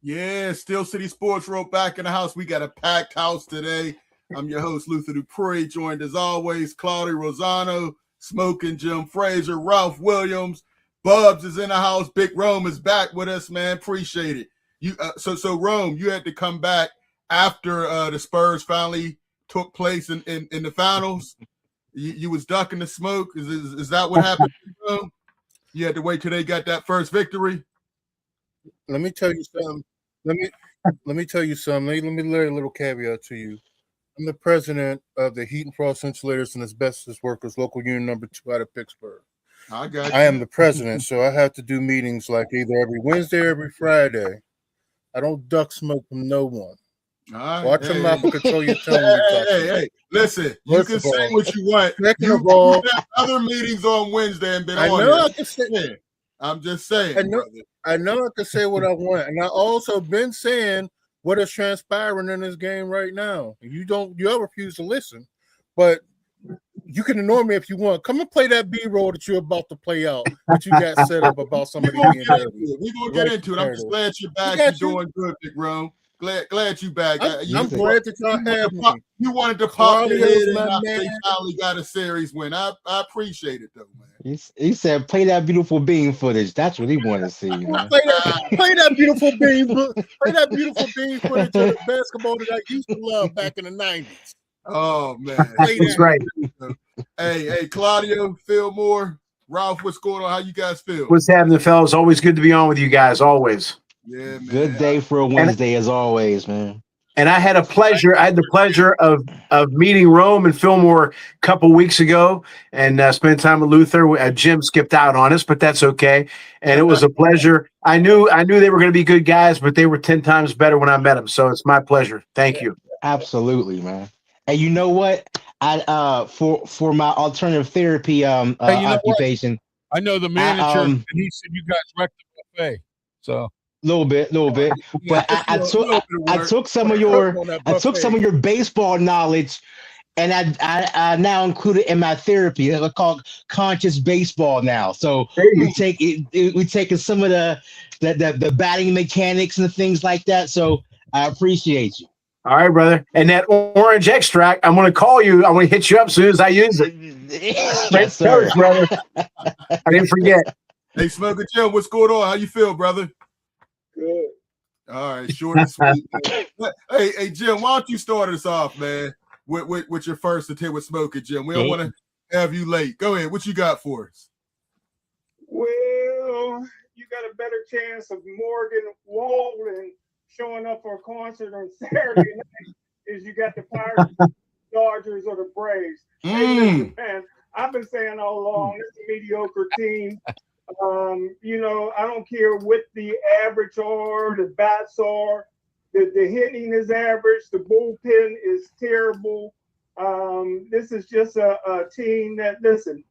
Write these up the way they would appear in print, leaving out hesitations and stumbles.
Yeah, Steel City Sports Road back in the house. We got a packed house today. I'm your host, Luther Dupree, joined as always, Claudia Rosano, Smoking Jim Fraser, Ralph Williams. Bubs is in the house. Big Rome is back with us, man. Appreciate it. So Rome, you had to come back after the Spurs finally took place in the finals. You was ducking the smoke. Is that what happened, Rome? You had to wait till they got that first victory? Let me tell you something. Let me tell you something. Let me lay a little caveat to you. I'm the president of the Heat and Frost Insulators and Asbestos Workers Local Union Number 2 out of Pittsburgh. I am the president, so I have to do meetings like either every Wednesday or every Friday. I don't duck smoke from no one. Right, watch your mouth and control your tone. Hey, listen, you can say what you want. Second of all, have other meetings on Wednesday and been I on know it. I can say, Yeah, I'm just saying. I know I can say what I want, and I also been saying what is transpiring in this game right now. You refuse to listen, but you can ignore me if you want. Come and play that B-roll that you're about to play out, that you got set up about somebody being dirty. We're gonna get into it. I'm just glad you're back. You're doing good, Big Rome. Glad you back. I'm glad that y'all have me. You wanted to pop your head and they finally got a series win. I appreciate it though, man. He said, "Play that beautiful beam footage." That's what he wanted to see. Man. Play that beautiful beam. Play that beautiful beam footage of the basketball that I used to love back in the '90s. Oh man, that's right. Hey, Claudio, Fillmore, Ralph, what's going on? How you guys feel? What's happening, fellas? Always good to be on with you guys. Always. Yeah, man. Good day for a Wednesday, as always, man. And I had the pleasure of meeting Rome and Fillmore a couple weeks ago and spending time with Luther. Jim skipped out on us, but that's okay. And it was a pleasure. I knew they were going to be good guys, but they were 10 times better when I met them. So it's my pleasure. Thank you. Absolutely, man. And you know what? I for my alternative therapy occupation. I know the manager, and he said you guys wrecked the buffet. So. Little bit, but I took some of your baseball knowledge, and I now include it in my therapy. It's called conscious baseball now. So we taking some of the batting mechanics and things like that. So I appreciate you. All right, brother. And that orange extract, I'm going to call you. I'm going to hit you up as soon as I use it. Yes, sir. Brother. I didn't forget. Hey, Smoker Jim, what's going on? How you feel, brother? Good. All right, short and sweet. Hey, Jim, why don't you start us off, man, with your first attempt with Smoker Jim? We don't want to have you late. Go ahead. What you got for us? Well, you got a better chance of Morgan Wallen showing up for a concert on Saturday night is you got the Pirates, Dodgers, or the Braves. Hey, listen, man, I've been saying all along, it's a mediocre team. I don't care what the average are, the bats are, the hitting is average, the bullpen is terrible. This is just a team that, listen,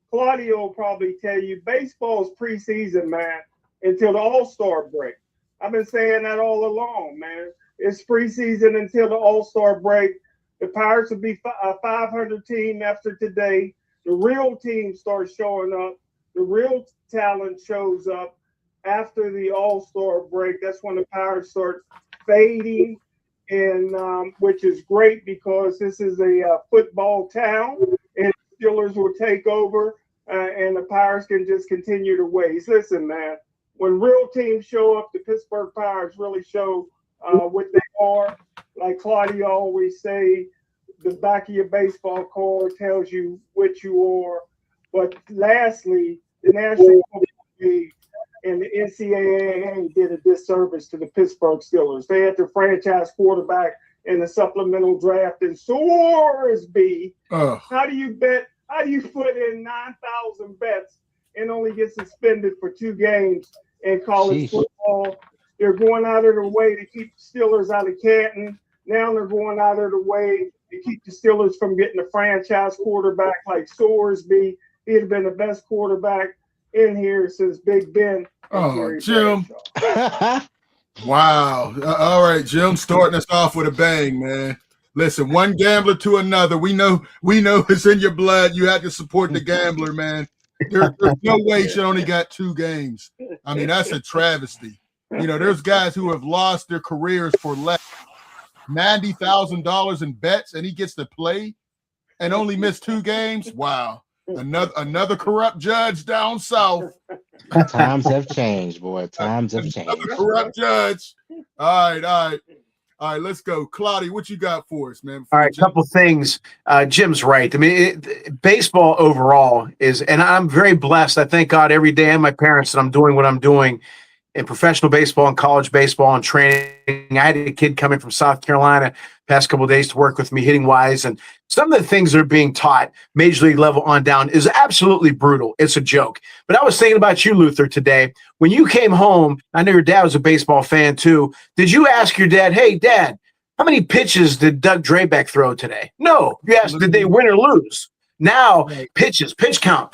Claudio will probably tell you, baseball's preseason, man, until the All-Star break. I've been saying that all along, man. It's preseason until the All-Star break. The Pirates will be a 500 team after today. The real team starts showing up. The real talent shows up after the All-Star break. That's when the Pirates start fading, and which is great because this is a football town, and Steelers will take over, and the Pirates can just continue to waste. Listen, man, when real teams show up, the Pittsburgh Pirates really show what they are. Like Claudia always say, the back of your baseball card tells you what you are. But lastly, the National Football League and the NCAA did a disservice to the Pittsburgh Steelers. They had their franchise quarterback in the supplemental draft in Sorsby. How do you put in 9,000 bets and only get suspended for 2 games in college football? They're going out of their way to keep the Steelers out of Canton. Now they're going out of their way to keep the Steelers from getting a franchise quarterback like Sorsby. He'd have been the best quarterback in here since Big Ben. Oh, Jim. Wow. All right, Jim, starting us off with a bang, man. Listen, one gambler to another. We know it's in your blood. You have to support the gambler, man. There's no way she only got 2 games. I mean, that's a travesty. You know, there's guys who have lost their careers for less $90,000 in bets, and he gets to play and only miss 2 games. Wow. Another corrupt judge down south. Times have changed, boy. Times have changed. Another corrupt judge. All right. Let's go. Claudia, what you got for us, man? All right, couple things. Jim's right. I mean, baseball overall is, and I'm very blessed. I thank God every day and my parents that I'm doing what I'm doing in professional baseball and college baseball and training. I had a kid coming from South Carolina past couple of days to work with me hitting wise, and some of the things that are being taught major league level on down is absolutely brutal. It's a joke. But I was thinking about you, Luther, today. When you came home, I know your dad was a baseball fan too. Did you ask your dad, hey, Dad, how many pitches did Doug Drabeck throw today? No. You asked, did they win or lose? Now, pitches, pitch count,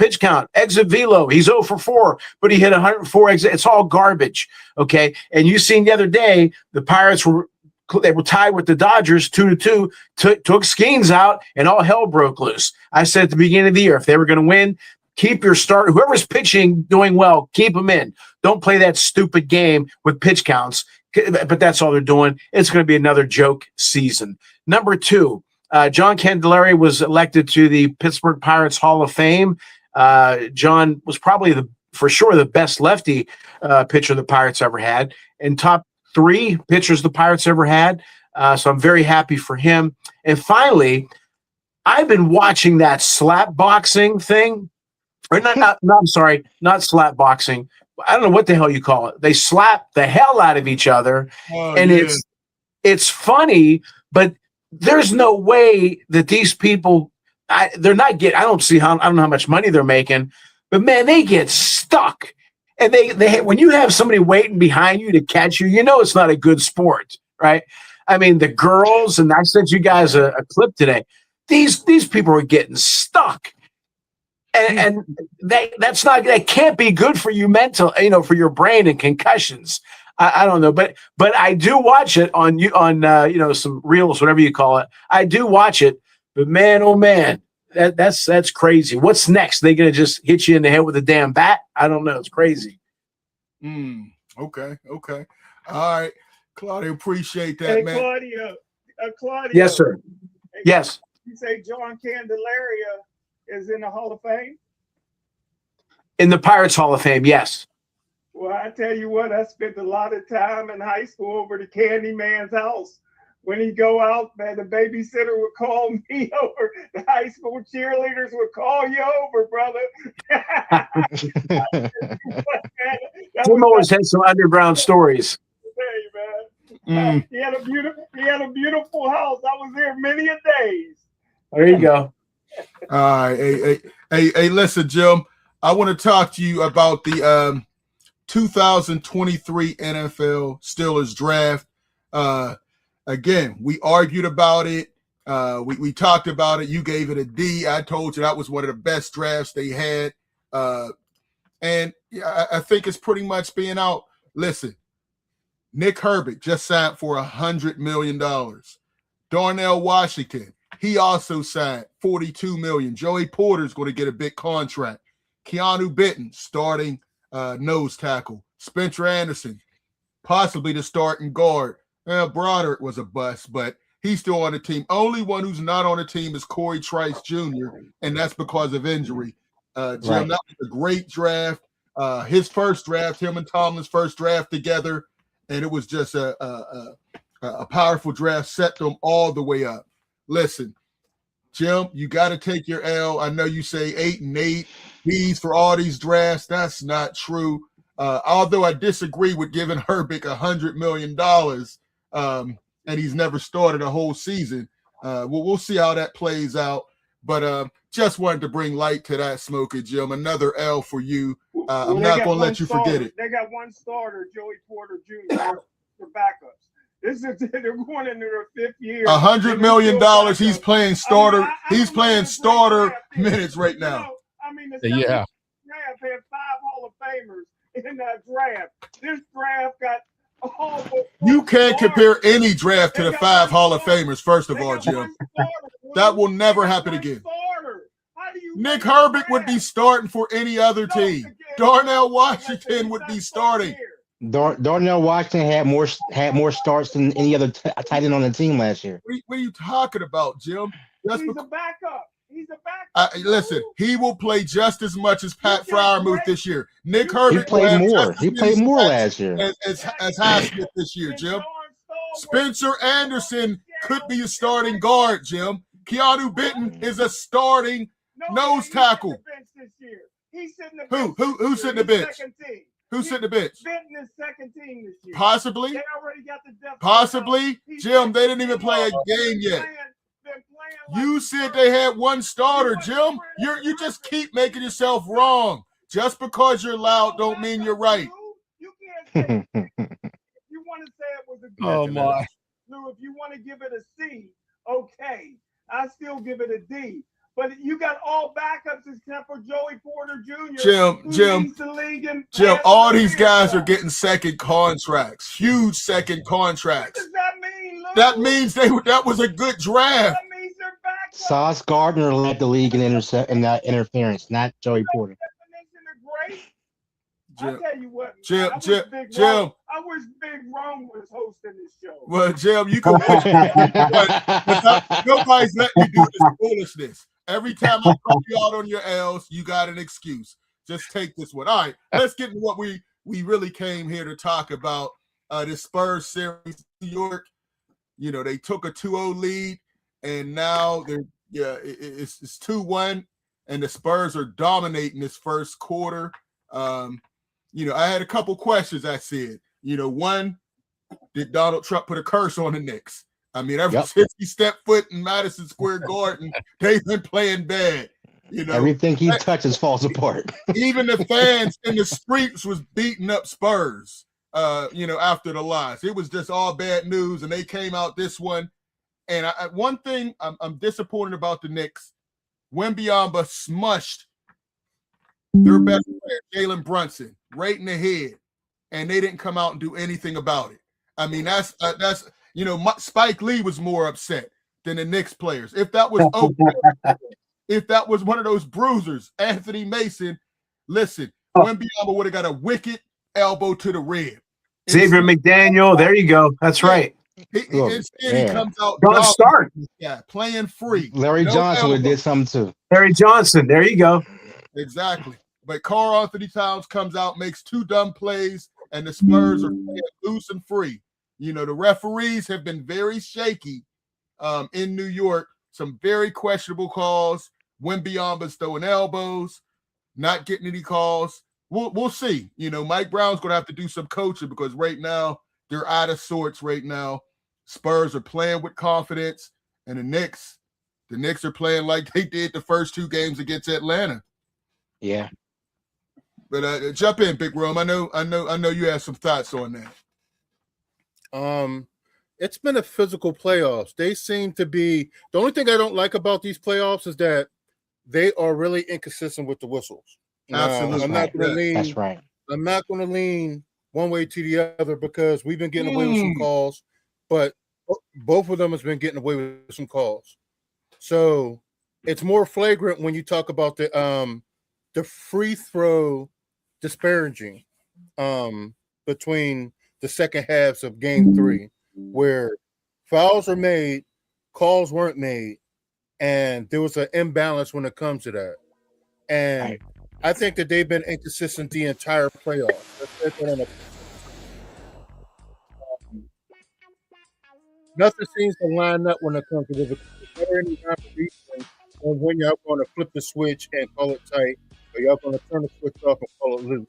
exit velo. He's 0 for 4, but he hit 104 exit. It's all garbage, okay? And you seen the other day, the Pirates were tied with the Dodgers 2-2, took Skeens out, and all hell broke loose. I said at the beginning of the year, if they were going to win, keep your start. Whoever's pitching doing well, keep them in. Don't play that stupid game with pitch counts, but that's all they're doing. It's going to be another joke season. Number 2, John Candelaria was elected to the Pittsburgh Pirates Hall of Fame. John was probably for sure the best lefty pitcher the Pirates ever had, and top 3 pitchers the Pirates ever had. So I'm very happy for him. And finally, I've been watching that slap boxing thing. Or not slap boxing. I don't know what the hell you call it. They slap the hell out of each other. It's funny, but there's no way that these people they're not getting. I don't know how much money they're making, but man, they get stuck. And they when you have somebody waiting behind you to catch you, you know it's not a good sport, right? I mean, the girls, and I sent you guys a clip today. These people are getting stuck. And that can't be good for you mental, for your brain and concussions. I don't know, but I do watch it on some reels, whatever you call it. I do watch it, but man, oh man, that's crazy. What's next? They gonna just hit you in the head with a damn bat? I don't know. It's crazy. Okay. All right, Claudia, appreciate that, man. Claudia. Yes, sir. Yes. You say John Candelaria is in the Hall of Fame? In the Pirates Hall of Fame, yes. Well, I tell you what, I spent a lot of time in high school over to Candyman's house. When he'd go out, man, the babysitter would call me over. The high school cheerleaders would call you over, brother. Jim always had some underground stories. Hey, man. He had a beautiful house. I was there many a days. There you go. All right. Hey, listen, Jim. I want to talk to you about the 2023 NFL Steelers draft. Again, we argued about it. We talked about it. You gave it a D. I told you that was one of the best drafts they had. And I think it's pretty much being out. Listen, Nick Herbig just signed for $100 million. Darnell Washington, he also signed $42 million. Joey Porter's going to get a big contract. Keanu Benton, starting nose tackle. Spencer Anderson, possibly the starting guard. Broderick was a bust, but he's still on the team. Only one who's not on the team is Corey Trice Jr., and that's because of injury. Jim, That was a great draft. His first draft, him and Tomlin's first draft together, and it was just a powerful draft, set them all the way up. Listen, Jim, you got to take your L. I know you say 8-8 B's for all these drafts. That's not true. Although I disagree with giving Herbig $100 million, and he's never started a whole season. We'll see how that plays out. But just wanted to bring light to that, Smokey Jim. Another L for you. I'm not going to let you forget it. They got one starter, Joey Porter Jr. for backups. They're going into their 5th year. $100 million. He's playing starter. He's playing starter minutes right now. The draft had 5 Hall of Famers in that draft. This draft got you can't compare any draft to the 5 Hall of Famers, first of all, Jim. That will never happen again. Nick Herbig would be starting for any other team. Darnell Washington would be starting. Darnell Washington had more starts than any other tight end on the team last year. What are you talking about, Jim? He's a backup. He's a backup. Listen, he will play just as much as Pat Freiermuth this year. Nick Herbert He played more. He played more last year as Highsmith this year, Jim. Spencer Anderson could be a starting guard, Jim. Keanu Benton is a starting nose tackle. He's sitting the bench. Who's sitting the bench? Who's sitting the bench? Benton is second team this year. Possibly. They already got the depth. Possibly. Jim, they didn't even play a game yet. You said they had one starter, Jim. You just keep making yourself wrong. Just because you're loud don't mean you're right. You can't say you want to say it was a good. Oh my. Lou, if you want to give it a C, okay. I still give it a D. But you got all backups except for Joey Porter Jr. Jim, all these guys are getting second contracts, huge second contracts. What does that mean, Lou? That means that was a good draft. That means they're backups. Sauce Gardner led the league in interference, not Joey Porter. I'll tell you what, Jim. I wish Big Rome was hosting this show. Well, Jim, you can but nobody's letting you do this foolishness. Every time I call you out on your L's, you got an excuse. Just take this one. All right, let's get into what we really came here to talk about. This Spurs series, New York. You know, they took a 2-0 lead, and now it's 2-1, and the Spurs are dominating this first quarter. You know, I had a couple questions. I said, you know, one, did Donald Trump put a curse on the Knicks? I mean, ever since he stepped foot in Madison Square Garden, they've been playing bad. You know, everything he touches falls apart. Even the fans in the streets was beating up Spurs. You know, after the loss, it was just all bad news, and they came out this one. And one thing I'm disappointed about the Knicks, Wembanyama smushed their best player, Jalen Brunson, right in the head, and they didn't come out and do anything about it. I mean, that's you know, Spike Lee was more upset than the Knicks players. If that was if that was one of those bruisers, Anthony Mason, listen, Wembanyama would have got a wicked elbow to the rib. Xavier McDaniel, there you go. That's right. Instead, he comes out playing free. Larry Johnson would have did something too. Larry Johnson, there you go. Exactly. But Karl Anthony Towns comes out, makes two dumb plays, and the Spurs are playing loose and free. You know, the referees have been very shaky in New York. Some very questionable calls. Wembanyama's throwing elbows, not getting any calls. We'll see. You know, Mike Brown's going to have to do some coaching because right now they're out of sorts right now. Spurs are playing with confidence, and the Knicks are playing like they did the first two games against Atlanta. Yeah. But jump in, Big Rome. I know you have some thoughts on that. It's been a physical playoffs. They seem to be the only thing I don't like about these playoffs is that they are really inconsistent with the whistles. Absolutely. I'm not going to lean. That's right. I'm not going to lean one way to the other because we've been getting away with some calls, but both of them has been getting away with some calls. So it's more flagrant when you talk about the free throw disparaging between the second halves of game 3, where fouls are made, calls weren't made, and there was an imbalance when it comes to that. And I think that they've been inconsistent the entire playoff. Nothing seems to line up when it comes to the when y'all going to flip the switch and call it tight, or y'all going to turn the switch off and call it loose.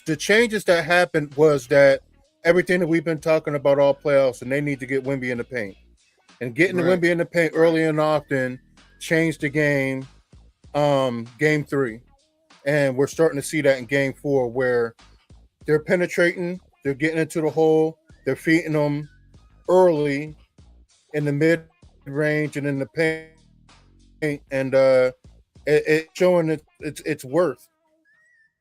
The changes that happened was that everything that we've been talking about all playoffs, and they need to get Wemby in the paint. And getting the Wemby in the paint early and often changed the game, game 3. And we're starting to see that in game 4 where they're penetrating, they're getting into the hole, they're feeding them early in the mid-range and in the paint, and it's showing its worth.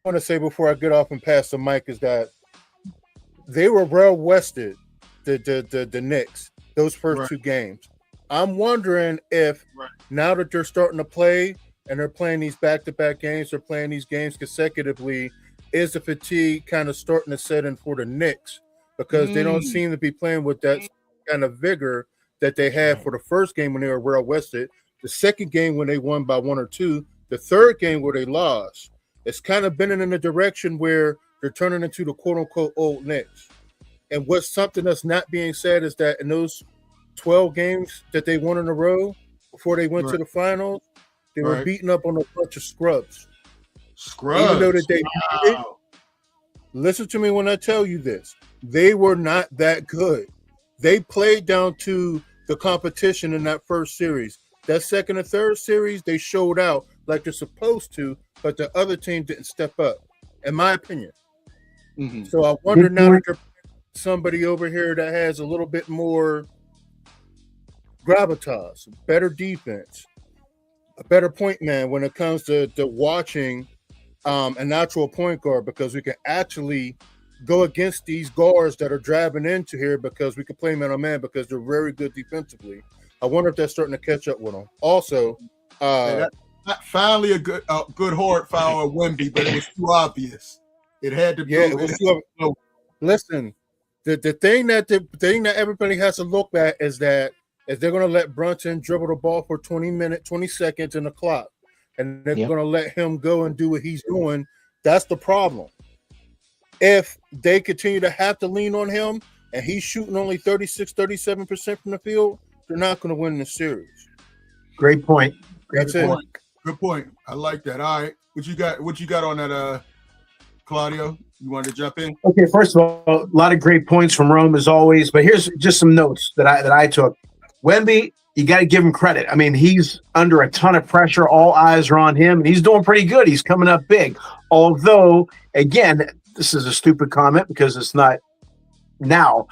I want to say before I get off and pass the mic is that they were well rested, the Knicks, those first 2 games. I'm wondering if now that they're starting to play and they're playing these back-to-back games, they're playing these games consecutively, is the fatigue kind of starting to set in for the Knicks because they don't seem to be playing with that kind of vigor that they had for the first game when they were well rested, the second game when they won by 1 or 2, the third game where they lost. It's kind of been in a direction where they're turning into the quote-unquote old Knicks. And what's something that's not being said is that in those 12 games that they won in a row before they went to the finals, they were beating up on a bunch of scrubs. Even though that they listen to me when I tell you this, they were not that good. They played down to the competition in that first series. That second and third series, they showed out like they're supposed to, but the other team didn't step up, in my opinion. So I wonder now that they're somebody over here that has a little bit more gravitas, better defense, a better point man when it comes to watching a natural point guard, because we can actually go against these guards that are driving into here because we can play man on man because they're very good defensively. I wonder if that's starting to catch up with them. Also, finally a good hard foul at Wemby, but it was too obvious. It had to be. Yeah, it was too obvious. Listen, the thing that everybody has to look at is that if they're going to let Brunson dribble the ball for 20 seconds in the clock, and they're going to let him go and do what he's doing, that's the problem. If they continue to have to lean on him and he's shooting only 37% from the field, they're not going to win the series. Great point. That's it. Good point. I like that. All right. What you got on that, Claudio? You wanted to jump in? Okay, first of all, a lot of great points from Rome as always, but here's just some notes that I took. Wemby, you got to give him credit. I mean, he's under a ton of pressure. All eyes are on him, and he's doing pretty good. He's coming up big. Although, again, this is a stupid comment because it's not now.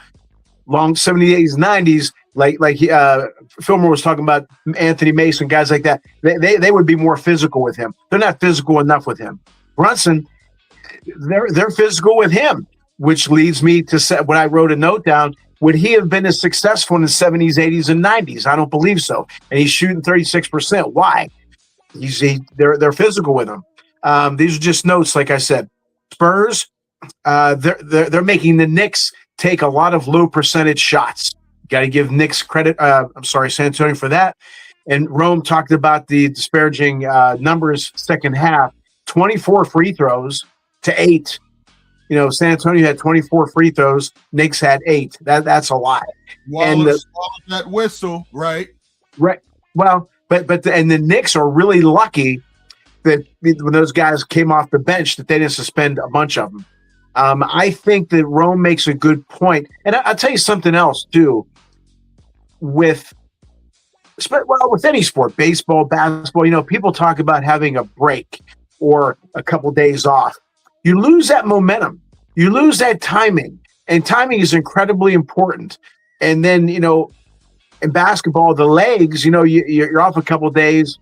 Long 70s, 90s, like Fillmore was talking about Anthony Mason, guys like that. They would be more physical with him. They're not physical enough with him. Brunson, they're physical with him, which leads me to say, when I wrote a note down, would he have been as successful in the 70s, 80s, and 90s? I don't believe so. And he's shooting 36%. Why? They're physical with him. These are just notes, like I said. Spurs, they're making the Knicks take a lot of low percentage shots. Got to give Knicks credit. San Antonio for that. And Rome talked about the disparaging numbers second half. 24 free throws to 8. You know, San Antonio had 24 free throws. Knicks had 8. That's a lot. Wallace that whistle, right? Right. Well, but the Knicks are really lucky that when those guys came off the bench that they didn't suspend a bunch of them. I think that Rome makes a good point. And I'll tell you something else, too. With any sport, baseball, basketball, you know, people talk about having a break or a couple days off. You lose that momentum. You lose that timing. And timing is incredibly important. And then, you know, in basketball, the legs, you know, you're off a couple days.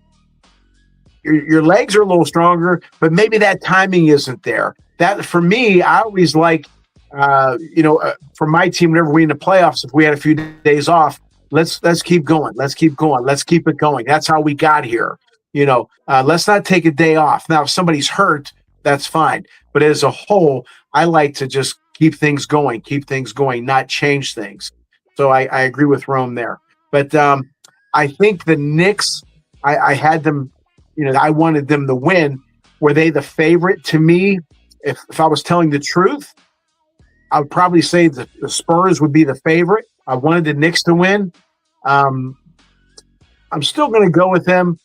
Your legs are a little stronger, but maybe that timing isn't there. That, for me, I always like, for my team, whenever we in the playoffs, if we had a few days off, let's keep going. Let's keep going. Let's keep it going. That's how we got here. You know, let's not take a day off. Now, if somebody's hurt, that's fine. But as a whole, I like to just keep things going, not change things. So I agree with Rome there. But I think the Knicks, I had them, you know, I wanted them to win. Were they the favorite? To me, if I was telling the truth, I would probably say the Spurs would be the favorite. I wanted the Knicks to win. I'm still going to go with them,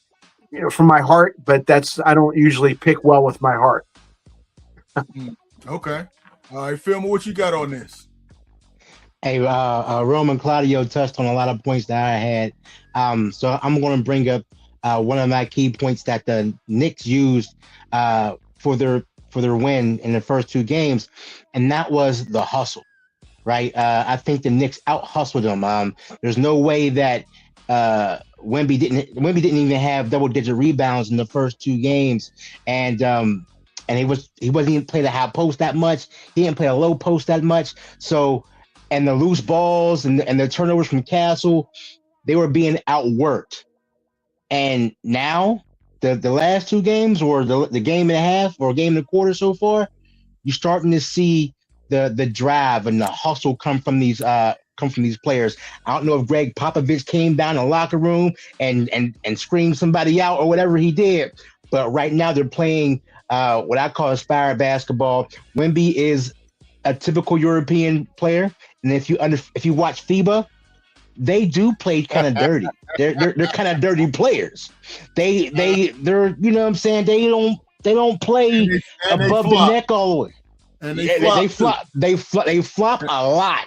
you know, from my heart, but I don't usually pick well with my heart. Okay. All right, Philma, what you got on this? Hey, Roman Claudio touched on a lot of points that I had. So I'm going to bring up one of my key points that the Knicks used for their win in the first 2 games, and that was the hustle. Right? I think the Knicks out-hustled them. There's no way that Wemby didn't even have double-digit rebounds in the first 2 games, and he wasn't even play the high post that much. He didn't play a low post that much. So, and the loose balls and the turnovers from Castle, they were being outworked. And now the last 2 games, or the game and a half or game and a quarter so far, you're starting to see the drive and the hustle come from these players. I don't know if Greg Popovich came down in the locker room and screamed somebody out or whatever he did, but right now they're playing what I call inspired basketball. Wemby is a typical European player, and if you watch FIBA, they do play kind of dirty. They're kind of dirty players. They're you know what I'm saying, they don't play above the neck all the way. And they flop a lot.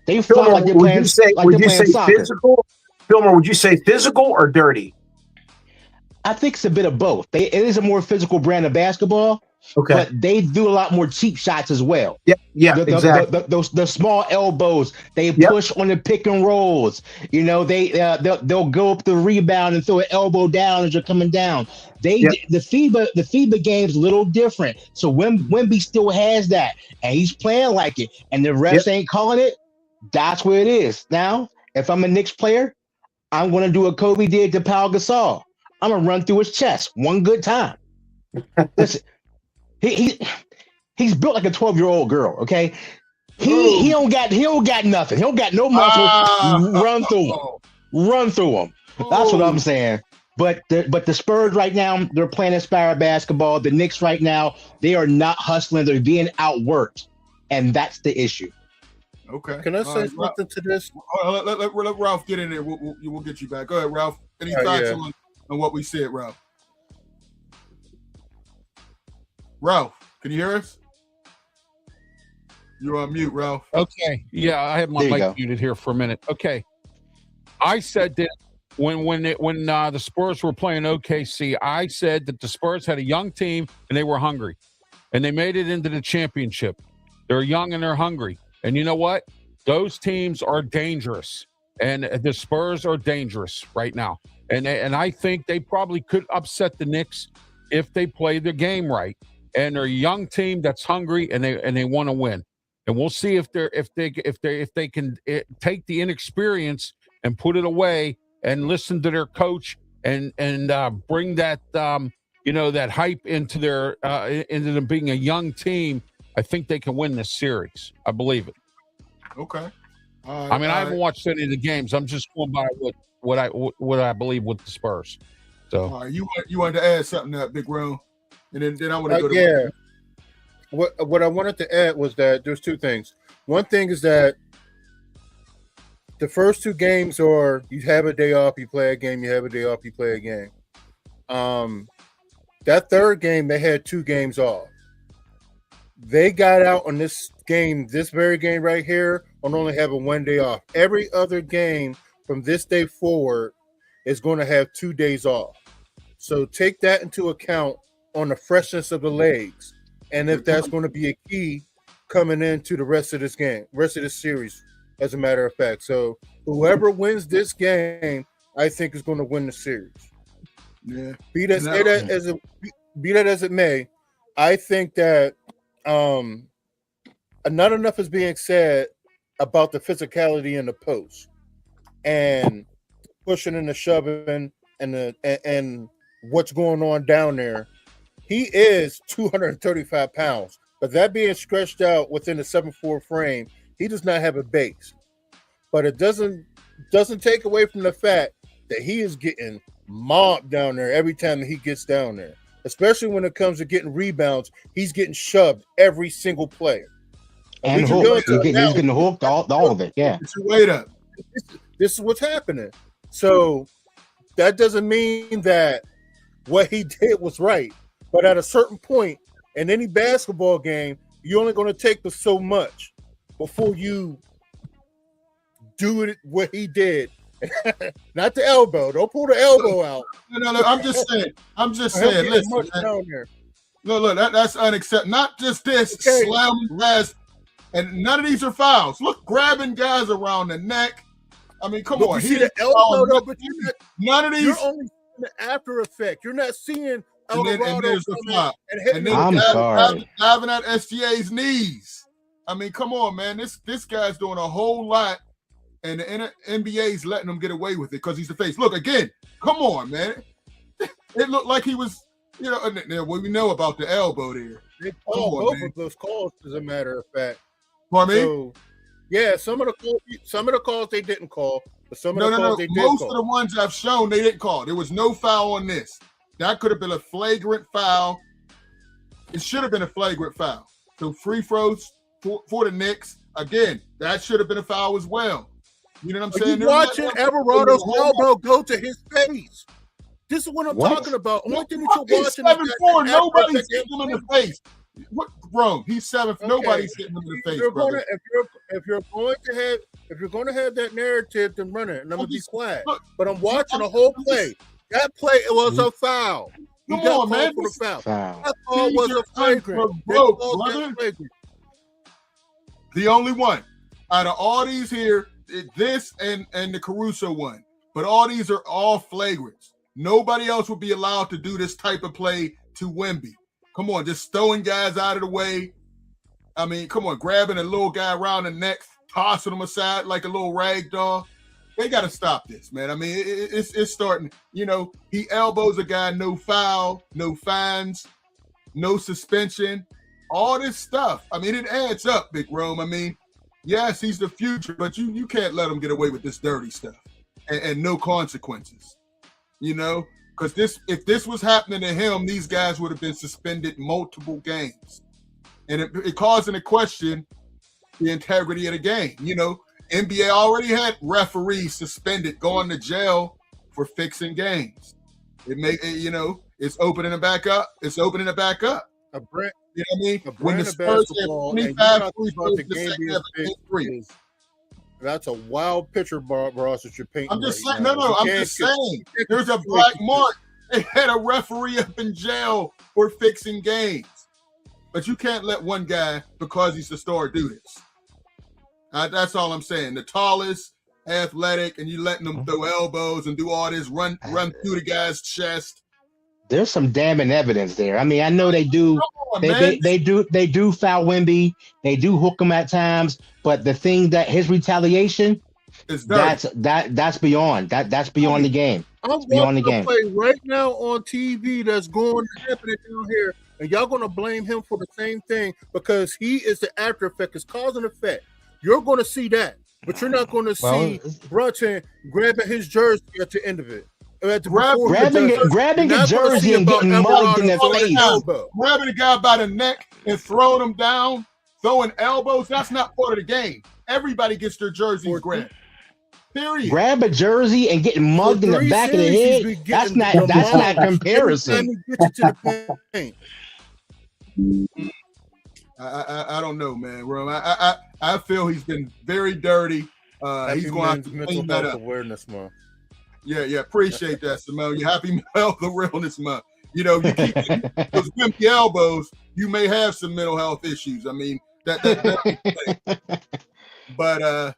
They flop Fillmore, like they're would playing, you say, like would they're you playing say soccer. physical? Fillmore, would you say physical or dirty? I think it's a bit of both. It is a more physical brand of basketball, Okay. but they do a lot more cheap shots as well. Yeah, exactly. The small elbows, they push on the pick and rolls. You know, they'll go up the rebound and throw an elbow down as you're coming down. The FIBA game's a little different. So Wemby still has that, and he's playing like it, and the refs ain't calling it. That's where it is. Now, if I'm a Knicks player, I'm going to do what Kobe did to Pau Gasol. I'm going to run through his chest one good time. Listen, he's built like a 12-year-old girl, okay? He don't got nothing. He don't got no muscle. Run through him. That's what I'm saying. But the Spurs right now, they're playing inspired basketball. The Knicks right now, they are not hustling. They're being outworked, and that's the issue. Okay. Can I say something to this? Let Ralph get in there. We'll get you back. Go ahead, Ralph. Any thoughts on what we said, Ralph? Ralph, can you hear us? You're on mute, Ralph. Okay. Yeah, I have my mic muted here for a minute. Okay. I said that when the Spurs were playing OKC, I said that the Spurs had a young team and they were hungry, and they made it into the championship. They're young and they're hungry. And you know what? Those teams are dangerous, and the Spurs are dangerous right now. And I think they probably could upset the Knicks if they play the game right. And they're a young team that's hungry and they want to win. And we'll see if they can take the inexperience and put it away and listen to their coach and bring that that hype into them being a young team. I think they can win this series. I believe it. Okay. I haven't watched any of the games. I'm just going by what I believe with the Spurs. So, all right, you wanted to add something to that, Big Ron, and then I want to go to What I wanted to add was that there's two things. One thing is that the first two games are you have a day off, you play a game. You have a day off, you play a game. That third game, they had 2 games off. They got out on this very game right here, on only having 1 day off. Every other game from this day forward is going to have 2 days off. So take that into account on the freshness of the legs, and if that's going to be a key coming into the rest of this series, as a matter of fact. So whoever wins this game, I think is going to win the series. Yeah. Be that as it may, I think that not enough is being said about the physicality in the post and pushing and the shoving and what's going on down there. He is 235 pounds, but that being stretched out within the 7'4" frame, he does not have a base. But it doesn't take away from the fact that he is getting mobbed down there every time that he gets down there. Especially when it comes to getting rebounds, he's getting shoved every single play. And hooked. He's getting hooked, all of it. Yeah. Get your weight up. This is what's happening. So that doesn't mean that what he did was right. But at a certain point in any basketball game, you're only going to take the so much before you do it what he did. Not the elbow. Don't pull the elbow out. No. I'm just saying. Listen, look, that's unacceptable. Not just this slamming guys, and none of these are fouls. Look, grabbing guys around the neck. I mean, come on. You see the elbow, but none of these. You're only seeing the after effect. You're not seeing. And there's the flop. And then I'm sorry. Diving at SGA's knees. I mean, come on, man. This guy's doing a whole lot, and the NBA's letting him get away with it because he's the face. Look, again, come on, man. It looked like he was, we know about the elbow there. They called both of those calls, as a matter of fact. Pardon me? So, yeah, some of the calls they didn't call, but some of the calls they did Most call. of the ones I've shown they didn't call. There was no foul on this. That could have been a flagrant foul. It should have been a flagrant foul. So free throws for the Knicks. Again, that should have been a foul as well. You know what I'm saying? You watching Alvarado's elbow go to his face. This is what I'm talking about. Only thing that you're watching is 7'4". Nobody's hitting him in the face. What, bro? He's 7. Okay. Nobody's hitting him in the face, brother. If you're going to have that narrative, then run it, and I'm gonna be quiet. But I'm watching the whole play. That play, it was a foul. Come on, man. For the foul. That ball was a flagrant. The only one out of all these here, this and the Caruso one, but all these are all flagrants. Nobody else would be allowed to do this type of play to Wemby. Come on, just throwing guys out of the way. I mean, come on, grabbing a little guy around the neck, tossing him aside like a little rag doll. They got to stop this, man. I mean, it's starting. You know, he elbows a guy, no foul, no fines, no suspension, all this stuff. I mean, it adds up, Big Rome. I mean, yes, he's the future, but you can't let him get away with this dirty stuff and no consequences. You know, because if this was happening to him, these guys would have been suspended multiple games, and it calls into question the integrity of the game. You know, NBA already had referees suspended, going to jail for fixing games. It's opening it back up. It's opening it back up. A brand, you know what I mean? When the Spurs had 25 free that's a wild picture, Ross, that you're painting. I'm just right saying. Now. No. I'm just saying. There's a black mark. They had a referee up in jail for fixing games, but you can't let one guy, because he's the star, do this. That's all I'm saying. The tallest, athletic, and you letting them throw elbows and do all this, run through the guy's chest. There's some damning evidence there. I mean, I know they do. They do foul Wemby. They do hook him at times. But the thing that his retaliation, that's beyond the game. I'm watching a play right now on TV that's going to happen down here, and y'all going to blame him for the same thing because he is the after effect, it's cause and effect. You're going to see that, but you're not going to see Brunson grabbing his jersey at the end of it. Grabbing a jersey and getting mugged in the face. Grabbing a guy by the neck and throwing him down, throwing elbows, that's not part of the game. Everybody gets their jerseys grabbed. Period. Grab a jersey and getting mugged in the back of the head. That's not comparison. I don't know, man. I feel he's been very dirty. He's going to clean that up. Awareness month. Yeah, appreciate that, Simone. You happy Mental Realness Month. You know, you keep those wimpy elbows, you may have some mental health issues. I mean, but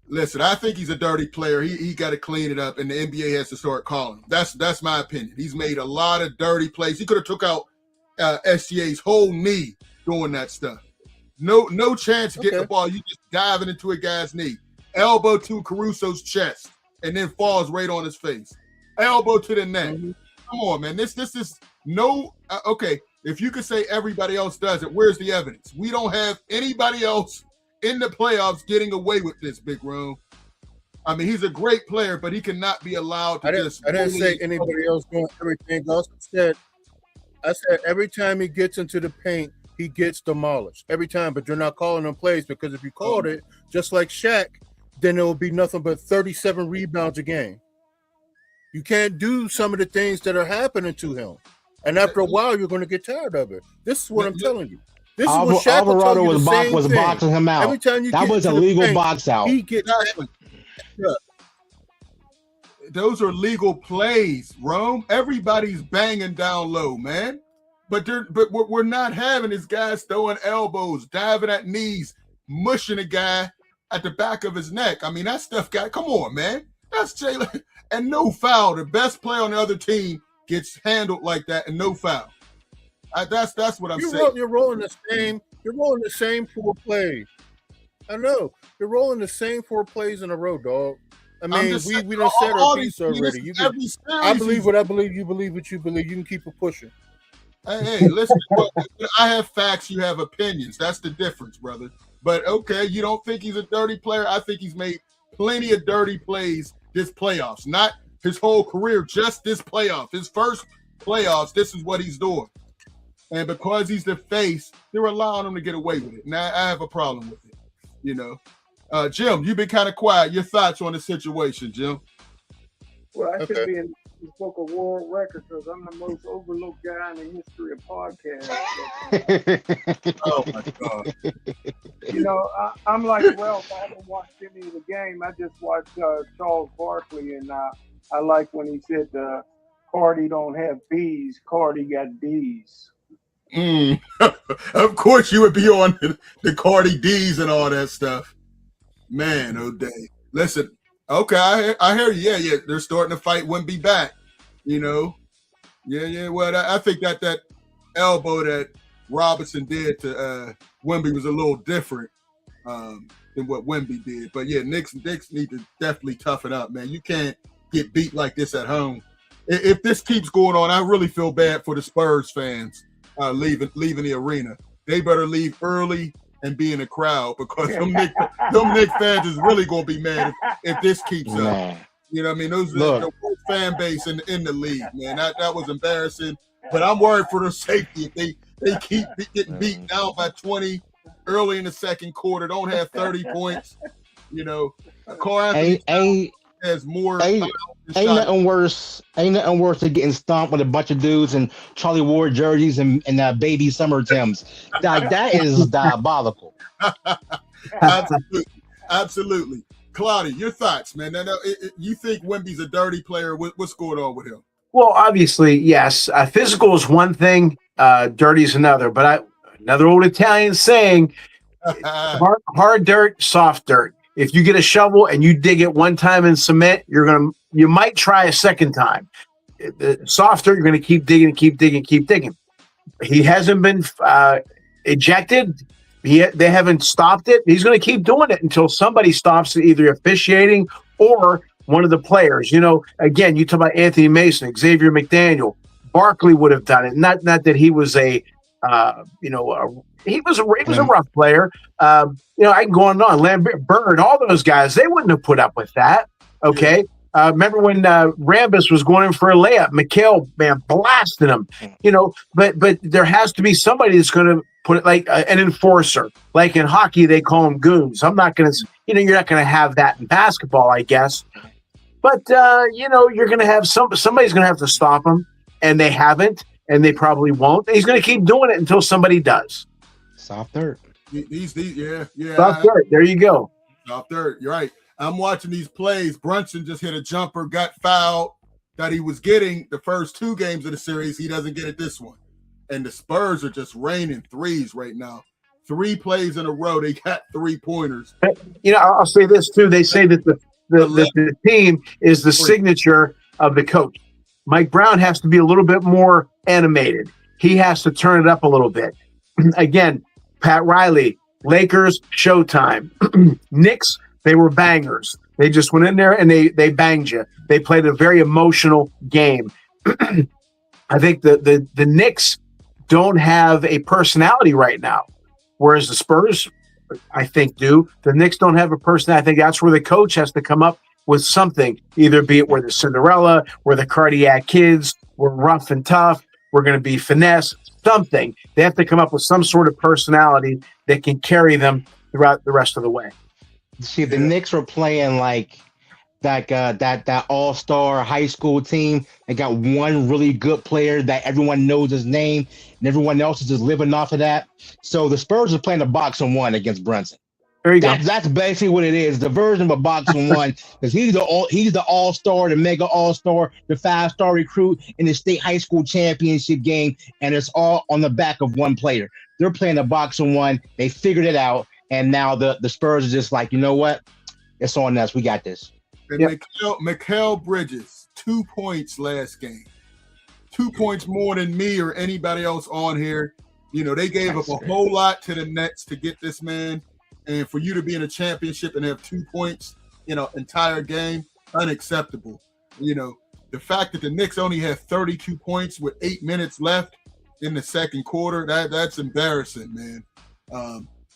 listen, I think he's a dirty player. He got to clean it up, and the NBA has to start calling. That's my opinion. He's made a lot of dirty plays. He could have took out SGA's whole knee doing that stuff. No chance of getting the ball. You just diving into a guy's knee. Elbow to Caruso's chest, and then falls right on his face. Elbow to the neck. Mm-hmm. Come on, man. This is no okay. If you could say everybody else does it, where's the evidence? We don't have anybody else in the playoffs getting away with this, Big Room. I mean, he's a great player, but he cannot be allowed to I didn't say anybody else doing everything else. I said every time he gets into the paint, he gets demolished. Every time, but you're not calling him plays because if you called it, just like Shaq, then it will be nothing but 37 rebounds a game. You can't do some of the things that are happening to him. And after a while, you're going to get tired of it. This is what I'm telling you. This is what Shaq Alvarado was boxing him out. Every time you that was a legal box out. He gets Those are legal plays, Rome. Everybody's banging down low, man. But we're not having these guys throwing elbows, diving at knees, mushing a guy at the back of his neck. I mean, that stuff come on, man. That's Jalen. And no foul. The best player on the other team gets handled like that and no foul. That's what I'm saying. You're rolling the same 4 plays. I know. You're rolling the same 4 plays in a row, dog. I mean, we done said our piece already. I believe what I believe. You believe what you believe. You can keep it pushing. Hey, listen. Well, I have facts. You have opinions. That's the difference, brother. But okay, you don't think he's a dirty player? I think he's made plenty of dirty plays this playoffs. Not his whole career, just this playoff. His first playoffs, this is what he's doing. And because he's the face, they're allowing him to get away with it. Now I have a problem with it. Jim, you've been kind of quiet. Your thoughts on the situation, Jim? Well, I should be in this book of world records because I'm the most overlooked guy in the history of podcasts. Oh my God! I'm like Ralph. I haven't watched any of the game. I just watched Charles Barkley, and I like when he said Cardi don't have B's, Cardi got D's. Of course, you would be on the Cardi D's and all that stuff. Man, oh day. Listen. Okay, I hear you. Yeah, they're starting to fight Wemby back. Yeah. Well, I think that elbow that Robinson did to Wemby was a little different than what Wemby did. But yeah, Knicks need to definitely toughen up, man. You can't get beat like this at home. If this keeps going on, I really feel bad for the Spurs fans leaving the arena. They better leave early and be in the crowd because them Knicks fans is really going to be mad if this keeps up. You know what I mean? Those are the worst fan base in the league, man. That was embarrassing. But I'm worried for their safety. If they keep getting beat down by 20 early in the second quarter, don't have 30 points. Carl Anthony has more. Ain't nothing worse than getting stomped with a bunch of dudes in Charlie Ward jerseys and baby summer Tims. That is diabolical. Absolutely. Claudia, your thoughts, man. You think Wemby's a dirty player? What's going on with him? Well, obviously, yes. Physical is one thing, dirty is another. But another old Italian saying, hard dirt, soft dirt. If you get a shovel and you dig it one time in cement, you might try a second time. Softer, you're going to keep digging, keep digging. He hasn't been ejected. They haven't stopped it. He's going to keep doing it until somebody stops it, either officiating or one of the players. Again, you talk about Anthony Mason, Xavier McDaniel. Barkley would have done it. Not that he was he was a rough player. I can go on and on. Lambert, Bird, all those guys, they wouldn't have put up with that. Okay. Remember when Rambis was going in for a layup, Mikhail, man, blasted him, but there has to be somebody that's going to put it like an enforcer. Like in hockey, they call them goons. I'm not going to, you're not going to have that in basketball, I guess. But, you're going to have somebody's going to have to stop him, and they haven't, and they probably won't. He's going to keep doing it until somebody does. Soft dirt. Yeah. Soft dirt. There you go. Soft dirt. You're right. I'm watching these plays. Brunson just hit a jumper, got fouled that he was getting the first two games of the series. He doesn't get it this one. And the Spurs are just raining threes right now. 3 plays in a row, they got 3-pointers. I'll say this too. They say that the team is the signature of the coach. Mike Brown has to be a little bit more animated. He has to turn it up a little bit. Again, Pat Riley, Lakers, Showtime. Knicks, they were bangers. They just went in there and they banged you. They played a very emotional game. I think the Knicks don't have a personality right now, whereas the Spurs, I think, do. The Knicks don't have a personality. I think that's where the coach has to come up with something, either be it we're the Cinderella, we're the cardiac kids, we're rough and tough, we're going to be finesse, something. They have to come up with some sort of personality that can carry them throughout the rest of the way. See, the Knicks were playing like that all-star high school team. They got one really good player that everyone knows his name, and everyone else is just living off of that. So the Spurs are playing a box-on one against Brunson. There you go. That's basically what it is. The version of a box-on one, because he's the all-star, the mega all-star, the 5-star recruit in the state high school championship game, and it's all on the back of one player. They're playing a box-on one. They figured it out. And now the Spurs are just like, you know what? It's on us. We got this. And Mikal Bridges, 2 points last game. 2 points more than me or anybody else on here. They gave up a whole lot to the Nets to get this man. And for you to be in a championship and have 2 points, entire game, unacceptable. The fact that the Knicks only have 32 points with 8 minutes left in the second quarter. That's embarrassing, man.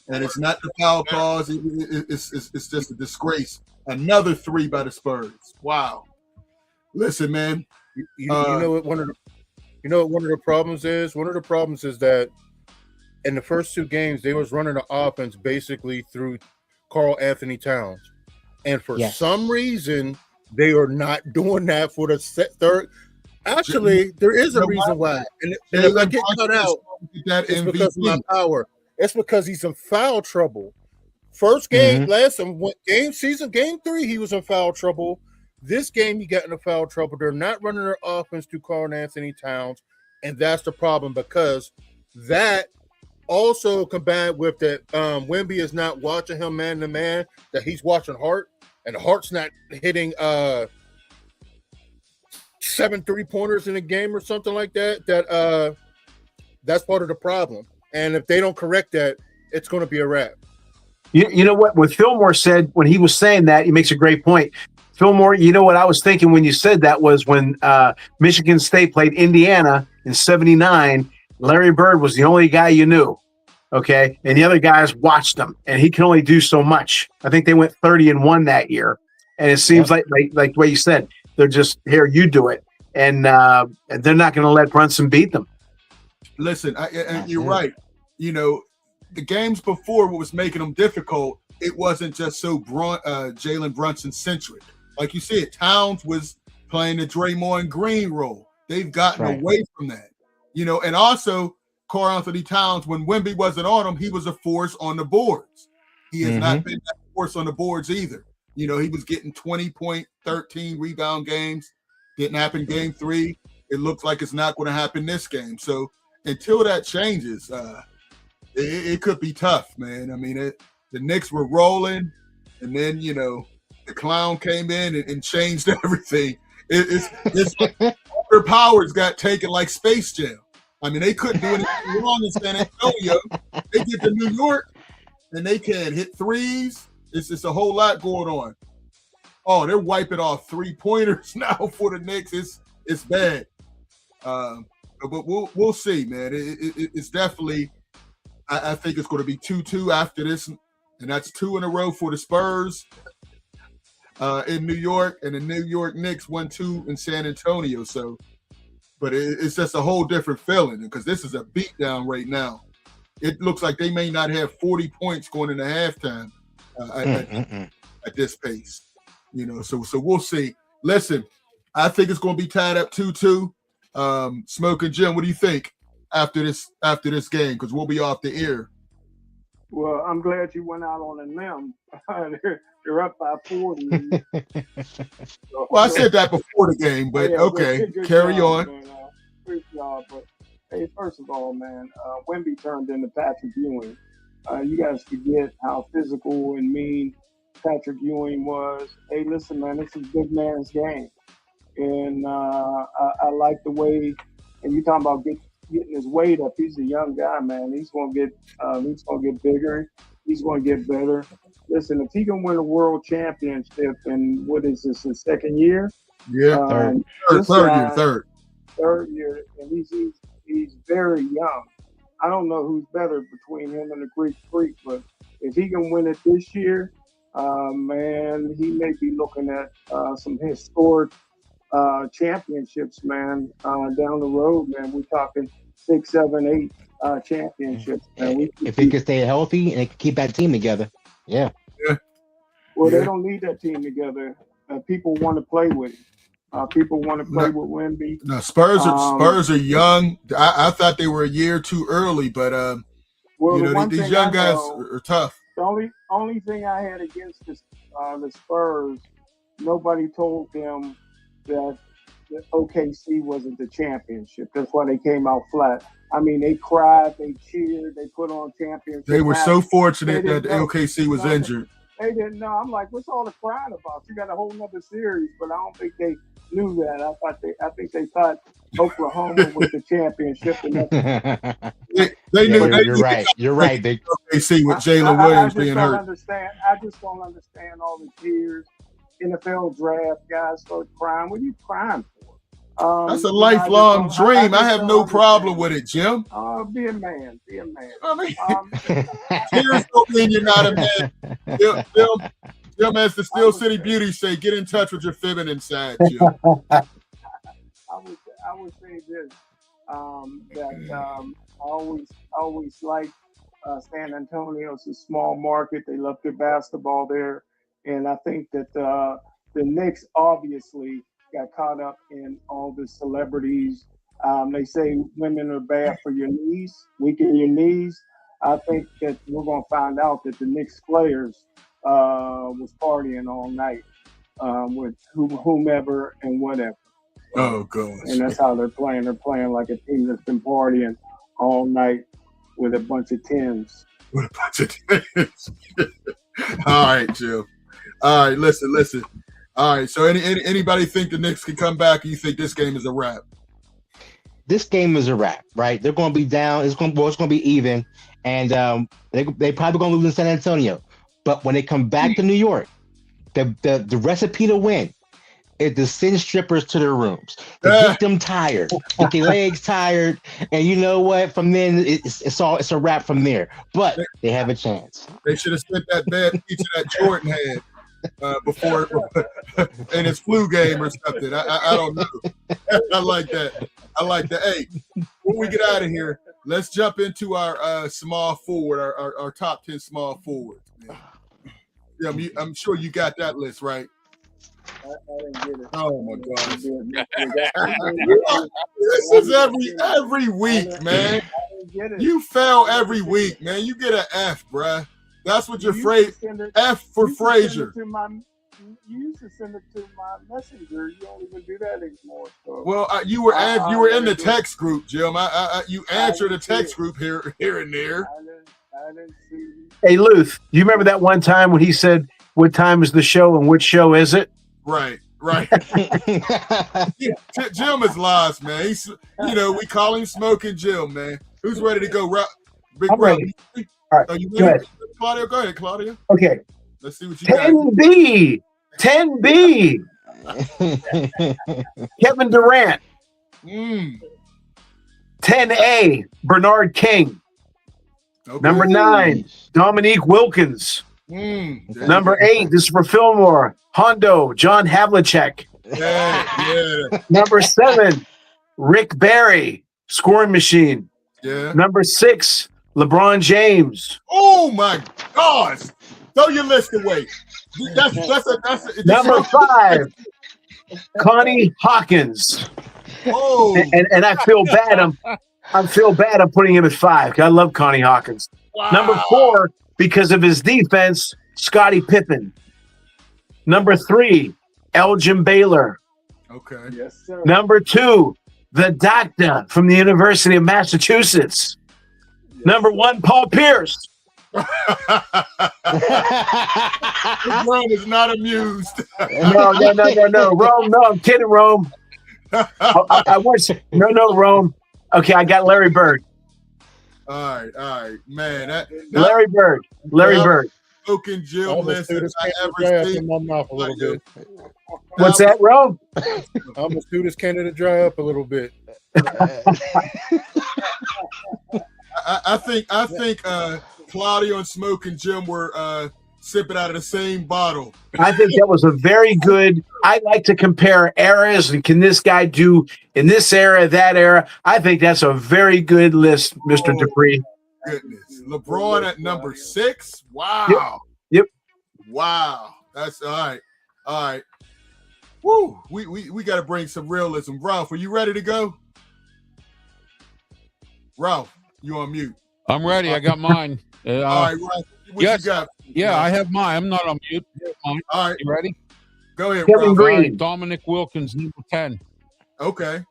And it's not the foul cause. It's just a disgrace. Another 3 by the Spurs. Wow. Listen, man. You know what one of the problems is? One of the problems is that in the first 2 games, they was running the offense basically through Karl Anthony Towns. And for some reason, they are not doing that for the third. Actually, there is a reason why. And if I get cut out, it's because of my power. It's because he's in foul trouble. First game, game 3, he was in foul trouble. This game, he got in foul trouble. They're not running their offense through Karl Anthony Towns, and that's the problem, because that also combined with that Wemby is not watching him man to man, that he's watching Hart, and Hart's not hitting 7 3-pointers in a game or something like that. That's part of the problem. And if they don't correct that, it's going to be a wrap. You know what Fillmore said when he was saying that, he makes a great point. Fillmore, you know what I was thinking when you said that was when Michigan State played Indiana in '79, Larry Bird was the only guy you knew, okay? And the other guys watched him, and he can only do so much. I think they went 30-1 that year. And it seems like the way you said, they're just, here, you do it. And they're not going to let Brunson beat them. Listen, and you're right. You know, the games before, what was making them difficult, it wasn't just so Jalen Brunson centric. Like you said, Towns was playing the Draymond Green role. They've gotten away from that. You know, and also Karl Anthony Towns, when Wemby wasn't on him, he was a force on the boards. He has not been that force on the boards either. You know, he was getting 20-point, 13 rebound games. Didn't happen game 3. It looks like it's not going to happen this game. So until that changes, it could be tough, man. I mean, the Knicks were rolling, and then, you know, the clown came in and changed everything. It's their powers got taken like Space Jam. I mean, they couldn't do anything wrong in San Antonio. They get to New York, and they can hit threes. It's a whole lot going on. Oh, they're wiping off 3-pointers now for the Knicks. It's bad. But we'll see, man. It's definitely. I think it's going to be 2-2 after this, and that's 2 in a row for the Spurs in New York, and the New York Knicks 1-2 in San Antonio. So, but it's just a whole different feeling, because this is a beatdown right now. It looks like they may not have 40 points going into halftime at this pace. You know, so we'll see. Listen, I think it's going to be tied up 2-2. Smoke and Jim, what do you think after this game? Because we'll be off the air. Well, I'm glad you went out on a limb. They're up by 40. Well, I said that before the game, but okay, carry on. Man, good job. But hey, first of all, man, Wemby turned into Patrick Ewing. You guys forget how physical and mean Patrick Ewing was. Hey, listen, man, this is big man's game, and I like the way. And you talking about getting his weight up. He's a young guy, man. He's gonna get bigger. He's gonna get better. Listen, if he can win a world championship in what is this, his second year? Yeah, third year, and he's very young. I don't know who's better between him and the Greek Freak, but if he can win it this year, man, he may be looking at some historic championships, man, down the road, man. We're talking 6, 7, 8 championships. Man. If he can stay healthy and they can keep that team together, yeah. Well, they don't need that team together. People want to play with him. People want to play with Wemby. No, Spurs are young. I thought they were a year too early, but you know, these young guys are tough. The only thing I had against the Spurs, nobody told them that the OKC wasn't the championship. That's why they came out flat. I mean, they cried, they cheered, they put on championship. They were so fortunate that OKC was injured. They didn't know. I'm like, what's all the crying about? You got a whole nother series, but I don't think they knew that. I think they thought Oklahoma was the championship. And they knew. You're right. OKC with Jalen Williams being hurt. I just don't understand all the tears. NFL draft guys start crying. What are you crying for? That's a lifelong dream. I have no problem with it, Jim. Be a man. Be a man. I mean, tears don't mean you're not a man. Jim, as the Steel City Beauty say, get in touch with your feminine side, Jim. I would say this, that I always like San Antonio. It's a small market. They love their basketball there. And I think that the Knicks obviously got caught up in all the celebrities. They say women are bad for your knees, weaken your knees. I think that we're going to find out that the Knicks players was partying all night with whomever and whatever. Oh, gosh. And that's how they're playing. They're playing like a team that's been partying all night with a bunch of tens. With a bunch of tens. All right, Jim. All right, listen. All right, so anybody think the Knicks can come back, or you think this game is a wrap? This game is a wrap, right? They're going to be down. It's going to be even, and they probably going to lose in San Antonio. But when they come back to New York, the recipe to win is to send strippers to their rooms, to get them tired, get their legs tired, and you know what? From then, it's a wrap from there. But they have a chance. They should have sent that bad pizza that Jordan had. Before in his flu game or something. I don't know. I like that. Hey, when we get out of here, let's jump into our small forward, our top 10 small forwards. Yeah, I'm sure you got that list, right? I didn't get it. Oh my gosh. This is every week, man. You fail every week, man. You get an F, bruh. That's what you're afraid. F for Frazier. You used to send it to my messenger. You don't even do that anymore. So. Well, you were in the text group, Jim. You answered the text group here and there. I didn't see. Hey, Luth, do you remember that one time when he said, "What time is the show and which show is it?" Right. Jim is lost, man. He's, we call him Smoking Jim, man. Who's ready to go? Big I'm ready. All right, are you go ahead. Claudia? Go ahead, Claudia. Okay. Let's see what you got. 10B. Kevin Durant. 10A. Bernard King. Okay. Number 9. Dominique Wilkins. Number 8. This is for Fillmore. Hondo. John Havlicek. Yeah. Number 7. Rick Barry. Scoring machine. Yeah. Number 6. LeBron James. Oh my gosh! Throw your list away. That's Number 5. Connie Hawkins. Oh, and I feel bad. I'm putting him at 5. I love Connie Hawkins. wow. Number 4, because of his defense, Scottie Pippen. Number 3, Elgin Baylor. Okay. Yes, sir. Number 2, the doctor from the University of Massachusetts. Number 1, Paul Pierce. Rome is not amused. No. Rome, no, I'm kidding, Rome. I was no, Rome. Okay, I got Larry Bird. All right, man. Larry Bird. Smoking Jim list I ever seen. In my mouth a little bit. What's that, Rome? I'm a student's candidate dry up a little bit. I think Claudio and Smoking Jim were sipping out of the same bottle. I think that was a very good. I like to compare eras and can this guy do in this era, that era? I think that's a very good list, Mr. Dupree. Goodness. LeBron at number 6. Wow. Yep. Wow. That's all right. Woo. We got to bring some realism. Ralph, are you ready to go? Ralph, you on mute. I'm ready. I got mine. All right, Ralph. What you got? Yeah, I have mine. I'm not on mute. All right. You ready? Go ahead, Kevin Ralph. Green. All right, Dominic Wilkins, number 10. Okay.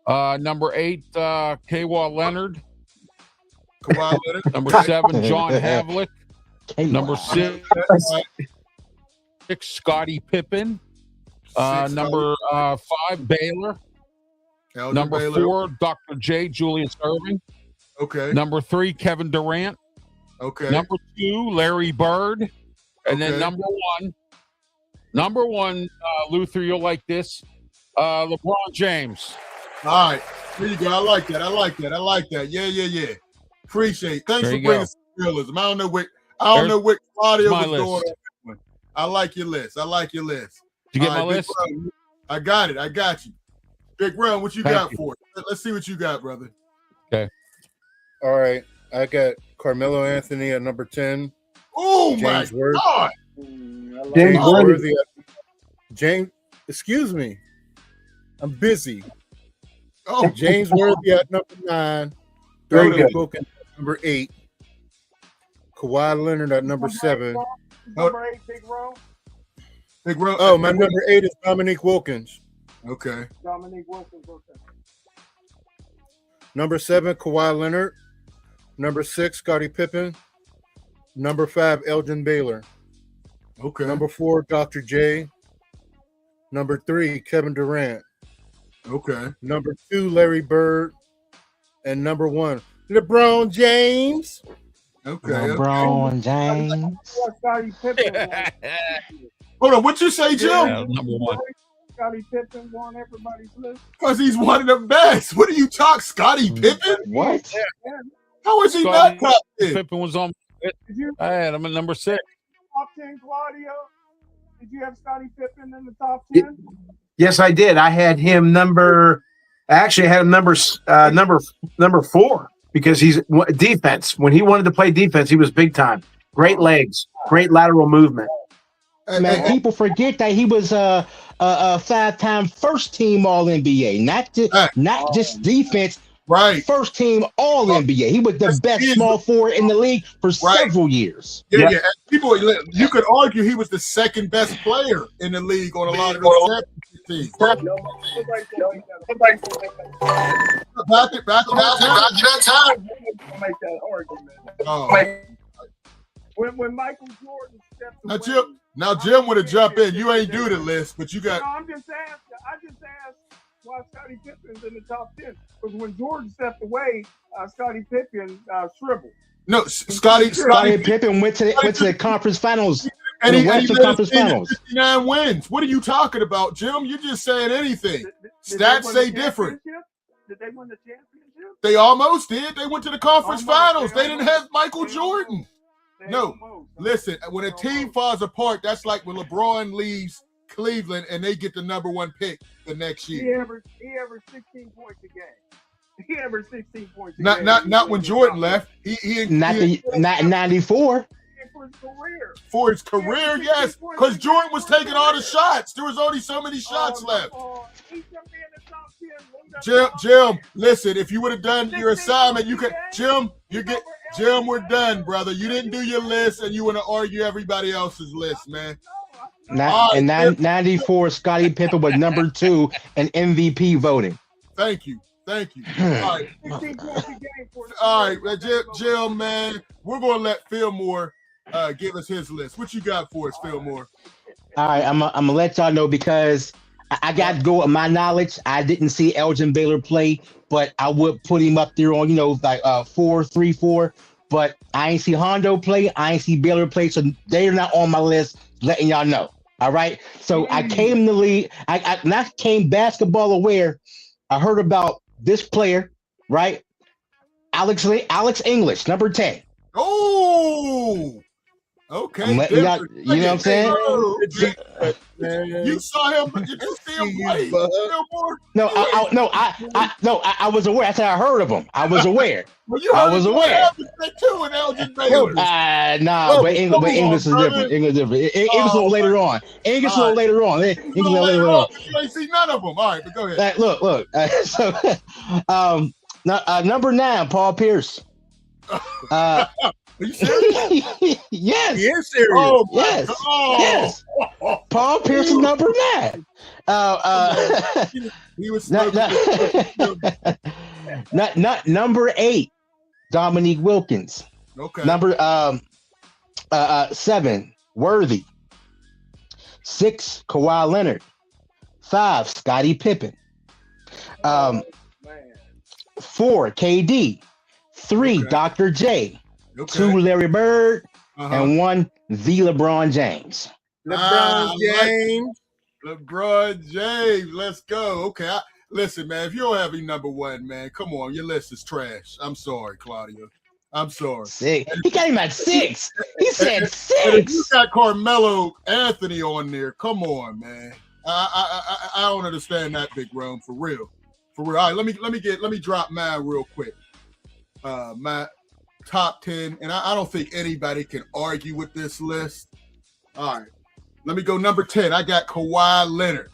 Number 8, Kawhi Leonard. Kawhi Leonard. Number 7, John Havlicek. Number 6, Scottie Pippen. Number 5, Baylor. Elgin Number Baylor. 4, Dr. J. Julius Erving. Okay. Number 3, Kevin Durant. Okay. Number 2, Larry Bird. And then Okay. number 1, Number one, Luther, you'll like this. LeBron James. All right. There you go. I like that. I like that. Yeah. Appreciate it. Thanks There for you bringing go. some realism. I don't know what Claudio my was list. doing on that one. I like your list. Did you get All my right, Big list? Ron, I got it. I got you. Big Ron, what you Thank got you. for it? Let's see what you got, brother. All right. I got Carmelo Anthony at number 10. Oh, my James Worthy. God. James Oh, Worthy. James, excuse me. I'm busy. Oh, James Worthy at number 9. Very Dominique good. Wilkins at number 8. Kawhi Leonard at number 7. Number 8, Big Ron. Big Ron. Oh, my number 8 is Dominique Wilkins. Okay. Dominique Wilkins. Okay. Number 7, Kawhi Leonard. Number 6, Scottie Pippen. Number 5, Elgin Baylor. Okay. Number 4, Dr. J. Number 3, Kevin Durant. Okay. Number 2, Larry Bird. And number 1, LeBron James. Okay. LeBron James. Scottie Pippen. Hold on. What you say, Jim? Yeah, number one. Scottie Pippen won everybody's list. Because he's one of the best. What do you talk, Scottie Pippen? What? How is he Scottie not top 10? Pippen was on. Did you I had him at number 6. top 10, Claudio? Did you have Scottie Pippen in the top Yeah. 10? Yes, I did. I had him number 4 because he's defense. When he wanted to play defense, he was big time. Great legs, great lateral movement. Man, people forget that he was a 5-time first team All NBA, not just defense. Right. First team All NBA. He was the best small forward in the league for several years. Yeah. Yep. And people, you could argue he was the second best player in the league on a lot of the teams. Back at that time. Make that argument. Oh. When Michael Jordan stepped Now, away. Jim would have jumped in. You ain't do the list, but you got. No, I'm just asking. I just asked why Scottie Pippen's in the top 10. Because when Jordan stepped away, Scottie Pippen shriveled. No, Scottie Scottie Pippen went to the conference finals. and the he Western led his Conference team to Finals. 59 wins. What are you talking about, Jim? You're just saying anything. Did Stats they win say the different. championship? Did they win the championship? They almost did. They went to the conference Almost. finals. They didn't almost. have Michael They Jordan. almost. No. They almost. Listen, when a team falls apart, that's like when LeBron leaves Cleveland and they get the number 1 pick the next He year. averaged 16 points a game. He averaged 16 points a Not game. not when Jordan left. He Not 94. For his career. for his career, yes, because Jordan was taking all the shots. There was only so many shots left. He should be in the top 10. Jim, listen, if you would have done your assignment, you could. Jim, we're done, brother. You didn't do your list, and you want to argue everybody else's list, man. In 94, Scottie Pippen was number 2 in MVP voting. Thank you. All right, 16 points a game for all right, Jim, man, we're gonna let Fillmore give us his list. What you got for us, Fillmore? All right, I'm gonna let y'all know because I got to go with my knowledge. I didn't see Elgin Baylor play, but I would put him up there on, like 4-3-4. But I ain't see Hondo play. I ain't see Baylor play, so they're not on my list. Letting y'all know. All right. So I came to league. I not came basketball aware. I heard about this player, right? Alex English, number 10. Oh, okay. I'm letting y'all- you know what I'm saying? You saw him, but did you see him play? Fillmore? No, I was aware. I said I heard of him. I was aware. Well, you I heard was him aware. too in Elgin Baylor. Nah, but English is different. English is different. English a little later on. English a little later on. English a little later on. You ain't see none of them. All right, but go ahead. Look. Number 9, Paul Pierce. Are you serious? Yes. He is serious. Oh, my Yes. God. Yes. Paul Pierce is number 9. He was Number 8, Dominique Wilkins. okay. Number 7, Worthy. 6, Kawhi Leonard. 5, Scottie Pippen. 4, KD. 3, Okay. Dr. J. Okay. 2, Larry Bird. Uh-huh. And 1, the LeBron James. LeBron James. LeBron James. Let's go. Okay. Listen, man, if you don't have any number one, man, come on. Your list is trash. I'm sorry, Claudio. I'm sorry. 6. He got him at 6. He said And 6. if you got Carmelo Anthony on there, come on, man. I don't understand that, Big Rome, for real. For real. All right, let me drop mine real quick. My top 10, and I don't think anybody can argue with this list. All right. Let me go number 10. I got Kawhi Leonard.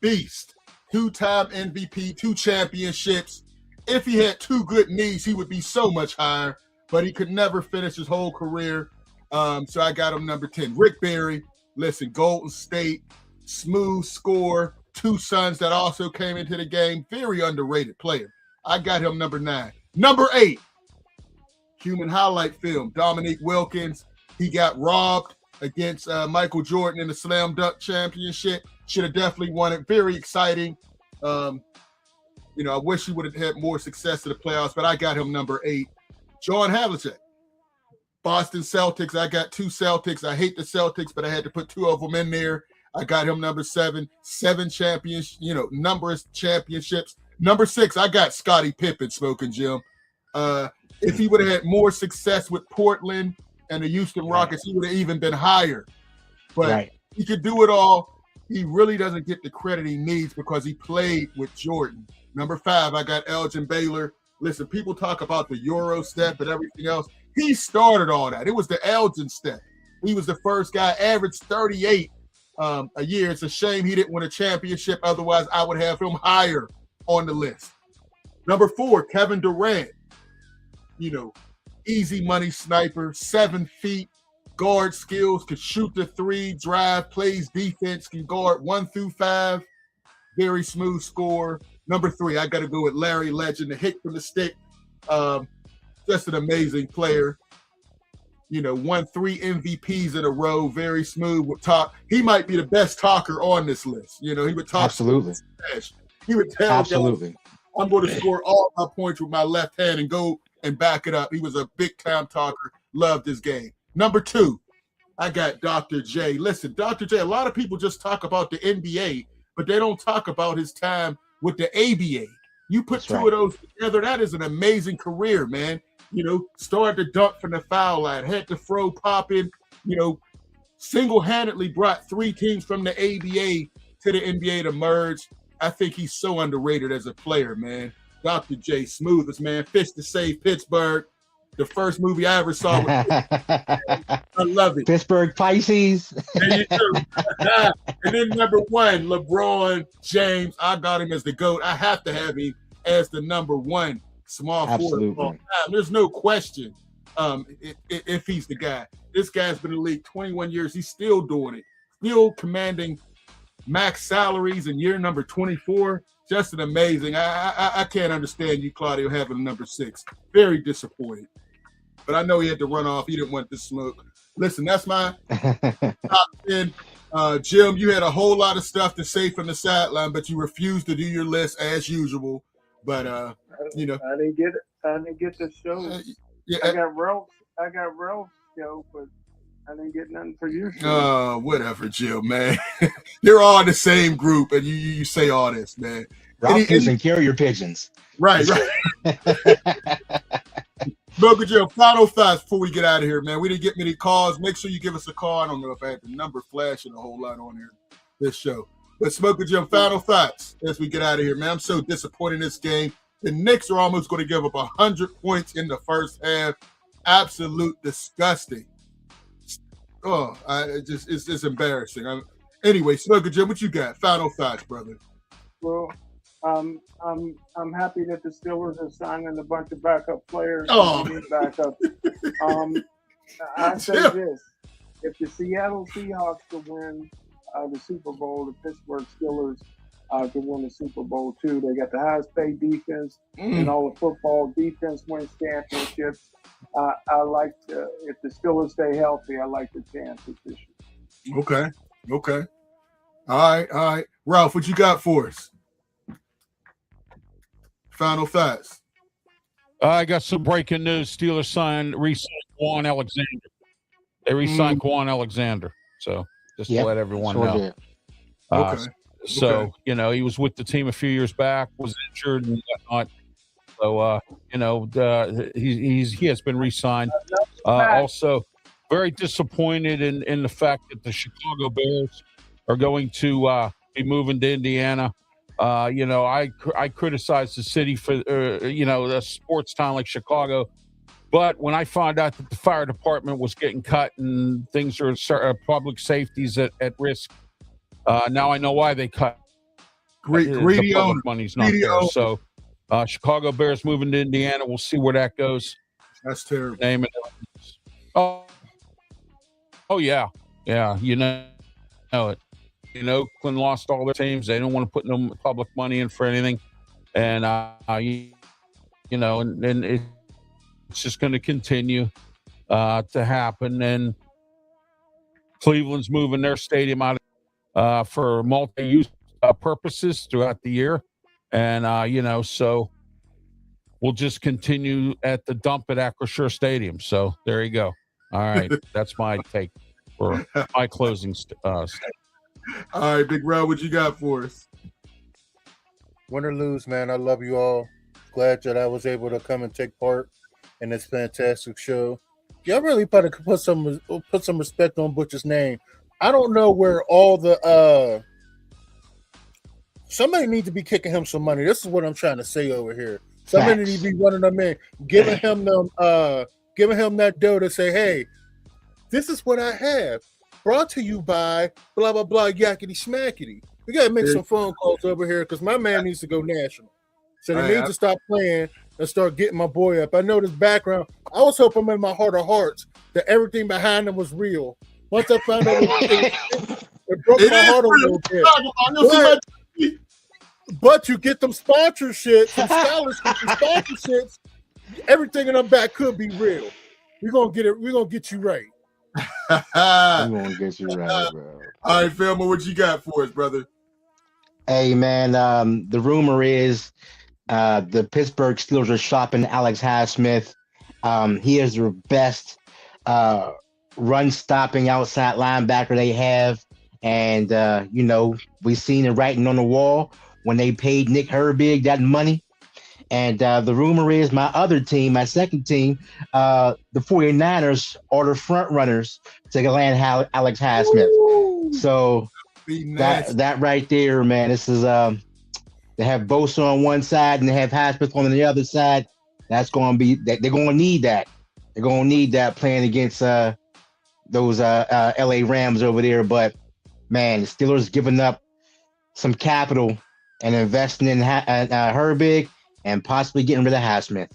Beast. 2-time MVP, 2 championships. If he had 2 good knees, he would be so much higher, but he could never finish his whole career. So I got him number 10. Rick Barry. Listen, Golden State, smooth score, 2 sons that also came into the game. Very underrated player. I got him number 9. Number 8, human highlight film. Dominique Wilkins. He got robbed against Michael Jordan in the Slam Dunk Championship. Should have definitely won it. Very exciting. I wish he would have had more success in the playoffs, but I got him number 8. John Havlicek. Boston Celtics. I got 2 Celtics. I hate the Celtics, but I had to put 2 of them in there. I got him number 7. 7 champions, numerous championships. Number 6, I got Scottie Pippen, Smoking Jim. If he would have had more success with Portland and the Houston Rockets, he would have even been higher. But he could do it all. He really doesn't get the credit he needs because he played with Jordan. Number 5, I got Elgin Baylor. Listen, people talk about the Euro step and everything else. He started all that. It was the Elgin step. He was the first guy, averaged 38 a year. It's a shame he didn't win a championship. Otherwise, I would have him higher on the list. Number 4, Kevin Durant. Easy money sniper, 7 feet, guard skills, could shoot the 3, drive, plays defense, can guard 1 through 5. Very smooth score. Number 3, I got to go with Larry Legend, the hit from the stick. Just an amazing player. Won 3 MVPs in a row. Very smooth with talk. He might be the best talker on this list. He would talk. Absolutely. He would tell Absolutely. I'm going to score all my points with my left hand and go and back it up. He was a big-time talker. Loved his game. Number 2, I got Dr. J. Listen, Dr. J, a lot of people just talk about the NBA, but they don't talk about his time with the ABA. You put 2 of those together, that is an amazing career, man. Started to dunk from the foul line, had to throw popping, single-handedly brought 3 teams from the ABA to the NBA to merge. I think he's so underrated as a player, man. Dr. J, smoothest, man. Fish to Save Pittsburgh. The first movie I ever saw. I love it. Pittsburgh Pisces. There you go. And then number 1, LeBron James. I got him as the GOAT. I have to have him as the number 1 small forward of all time. There's no question if he's the guy. This guy's been in the league 21 years. He's still doing it. Still commanding max salaries in year number 24. Just an amazing. I can't understand you, Claudio, having a number 6. Very disappointed. But I know he had to run off. He didn't want the smoke. Listen, that's my top 10. Jim, you had a whole lot of stuff to say from the sideline, but you refused to do your list as usual. But I didn't get it. I didn't get the show. I got Ralph's show, but I didn't get nothing for your show. Whatever, Jim, man. They're all in the same group, and you say all this, man. Ralph and carrier pigeons. Right. Smoker Jim, final thoughts before we get out of here, man. We didn't get many calls. Make sure you give us a call. I don't know if I had the number flashing a whole lot on here this show. But Smoker Jim, final thoughts as we get out of here, man. I'm so disappointed in this game. The Knicks are almost going to give up 100 points in the first half. Absolute disgusting. Oh, it's embarrassing. Anyway, Smoker Jim, what you got? Final thoughts, brother. Well, I'm happy that the Steelers are signing a bunch of backup players. Oh, backup. I say this: if the Seattle Seahawks could win the Super Bowl, the Pittsburgh Steelers could win the Super Bowl too. They got the highest paid defense in all of football. Defense wins championships. I like if the Steelers stay healthy, I like the chances this year. Okay. All right. Ralph, what you got for us? Final thoughts. I got some breaking news. Steelers re-signed Quan Alexander. They re-signed Quan Alexander. So just to let everyone know. Did. Okay. So, you know, he was with the team a few years back, was injured and whatnot. So, you know, he has been re-signed. Also, very disappointed in the fact that the Chicago Bears are going to be moving to Indiana. You know, I criticized the city for, you know, a sports town like Chicago. But when I found out that the fire department was getting cut and things are public safety's at risk, now I know why they cut. Greedy the public money's not there. owner. So Chicago Bears moving to Indiana. We'll see where that goes. That's terrible. Name it. Oh yeah. You know it. You know, Oakland lost all their teams. They don't want to put no public money in for anything, and you know, and it's just going to continue to happen. And Cleveland's moving their stadium out for multi-use purposes throughout the year, and you know, so we'll just continue at the dump at Acrisure Stadium. So there you go. All right, that's my take for my closing statement. All right, Big Rel, what you got for us? Win or lose, man, I love you all. Glad that I was able to come and take part in this fantastic show. Y'all really better put some respect on Butch's name. I don't know where all the somebody needs to be kicking him some money. This is what I'm trying to say over here. Somebody needs to be running them in, giving him that dough to say, hey, this is what I have. Brought to you by blah, blah, blah, yakety smackety. We got to make some phone calls over here because my man needs to go national. So they need to stop playing and start getting my boy up. I know this background. I was hoping in my heart of hearts that everything behind him was real. Once I found out it broke my heart a little bit. But you get them sponsorships, some scholarships, some sponsorships, everything in them back could be real. We're gonna get it, we're gonna get you right. I'm gonna get you right, bro. All right, Filmer, what you got for us, brother? Hey, man, the rumor is the Pittsburgh Steelers are shopping Alex Highsmith. He is their best run-stopping outside linebacker they have. And, you know, we seen it writing on the wall when they paid Nick Herbig that money. And the rumor is my other team, my second team, the 49ers are the front runners to land Alex Highsmith. Ooh. So that right there, man, this is they have Bosa on one side and they have Highsmith on the other side. That's going to be they're going to need that. They're going to need that playing against those LA Rams over there. But man, the Steelers giving up some capital and investing in Herbig and possibly getting rid of Highsmith.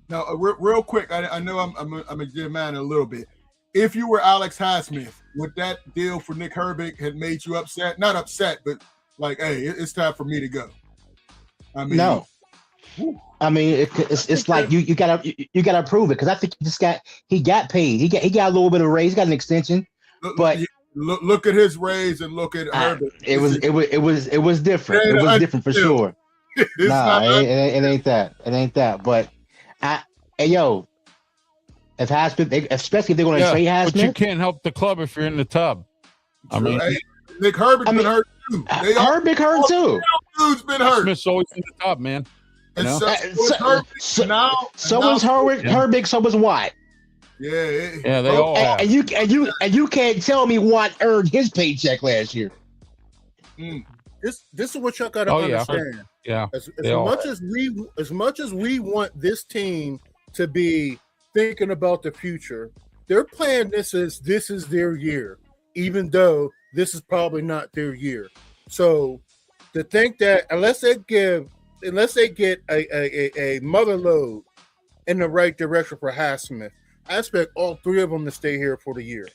Now, real quick, I know I'm a good man a little bit. If you were Alex Highsmith, would that deal for Nick Herbig had made you upset? Not upset, but like, hey, it's time for me to go. I mean, no. I mean, it's like you gotta prove it because I think he got paid. He got a little bit of raise. He got an extension, but look at his raise and look at Herbig. It was different. It was different for sure. It ain't that. It ain't that. But hey, yo, if Highsmith, especially if they're going to trade Highsmith, but you can't help the club if you're in the tub. I mean, Nick Herbig's been hurt too. Herbig hurt too. Dude's been hurt. Smith's always in the tub, man. And so was Herbig. So was Watt. Yeah, they all have. And you can't tell me Watt earned his paycheck last year. This is what y'all gotta understand. Yeah. As much as we want this team to be thinking about the future, they're playing this is their year, even though this is probably not their year. So to think that unless they get a mother load in the right direction for Highsmith, I expect all three of them to stay here for the year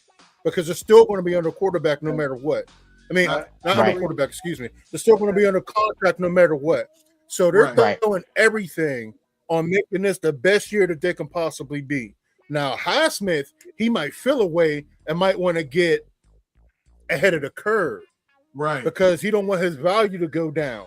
because they're still going to be under quarterback no matter what. I mean, not under quarterback, excuse me. They're still going to be under contract no matter what. So they're throwing everything on making this the best year that they can possibly be. Now, Highsmith, he might feel away and might want to get ahead of the curve. Right. Because he don't want his value to go down.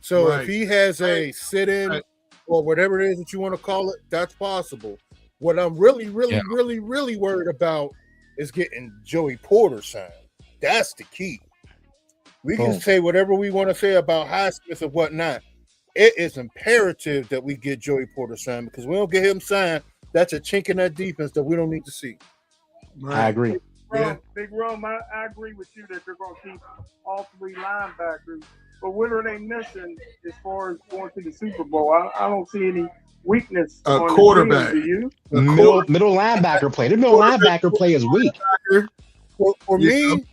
So if he has a sit-in or whatever it is that you want to call it, that's possible. What I'm really worried about is getting Joey Porter signed. That's the key. We can say whatever we want to say about Highsmith and whatnot. It is imperative that we get Joey Porter signed, because we don't get him signed, that's a chink in that defense that we don't need to see. Right. I agree. Big Rome, I agree with you that they're going to keep all three linebackers. But what are they missing as far as going to the Super Bowl? I don't see any weakness on quarterback. The team, do you? Middle linebacker play. The middle linebacker play is weak. For me,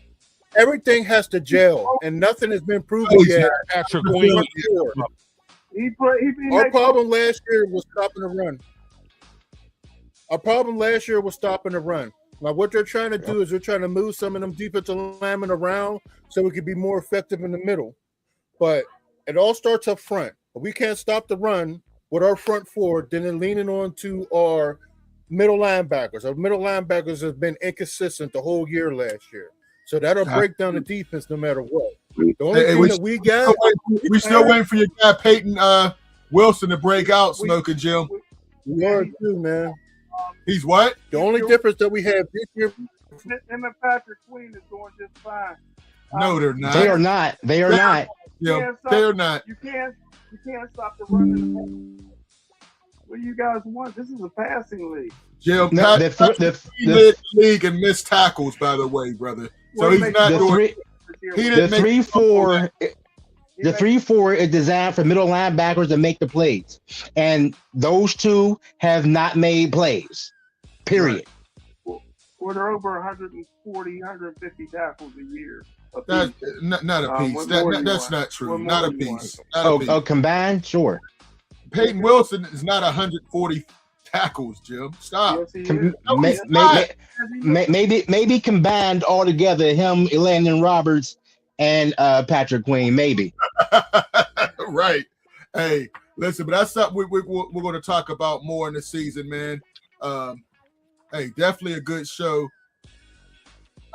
everything has to gel, and nothing has been proven yet. Patrick Queen. Our problem last year was stopping the run. Now, what they're trying to do is they're trying to move some of them defensive linemen around so we can be more effective in the middle. But it all starts up front. If we can't stop the run with our front four, then they're leaning on to our middle linebackers. Our middle linebackers have been inconsistent the whole year last year. So that'll break down the defense no matter what. The only thing that we got... We still waiting for your guy, Peyton Wilson, to break out, Smoking Jim. We are too, man. He's what? The only difference that we have this year... Him and Patrick Queen is doing just fine. No, they're not. They are not. They are not. Yeah, they're not. You can't stop the run in the ball. What do you guys want? This is a passing league. Jim, No, the league and missed tackles, by the way, brother. So he's not doing. The 3-4. The 3-4 is designed for middle linebackers to make the plays, and those two have not made plays. Period. Well, they're over 140, 150 tackles a year. That's not a piece. That's not true. Not a piece. Combined, sure. Peyton Wilson is not 140 tackles, Jim. Stop. Yes, maybe combined all together, him, Landon Roberts, and Patrick Queen, maybe. Right. Hey, listen, but that's something we're going to talk about more in the season, man. Hey, definitely a good show.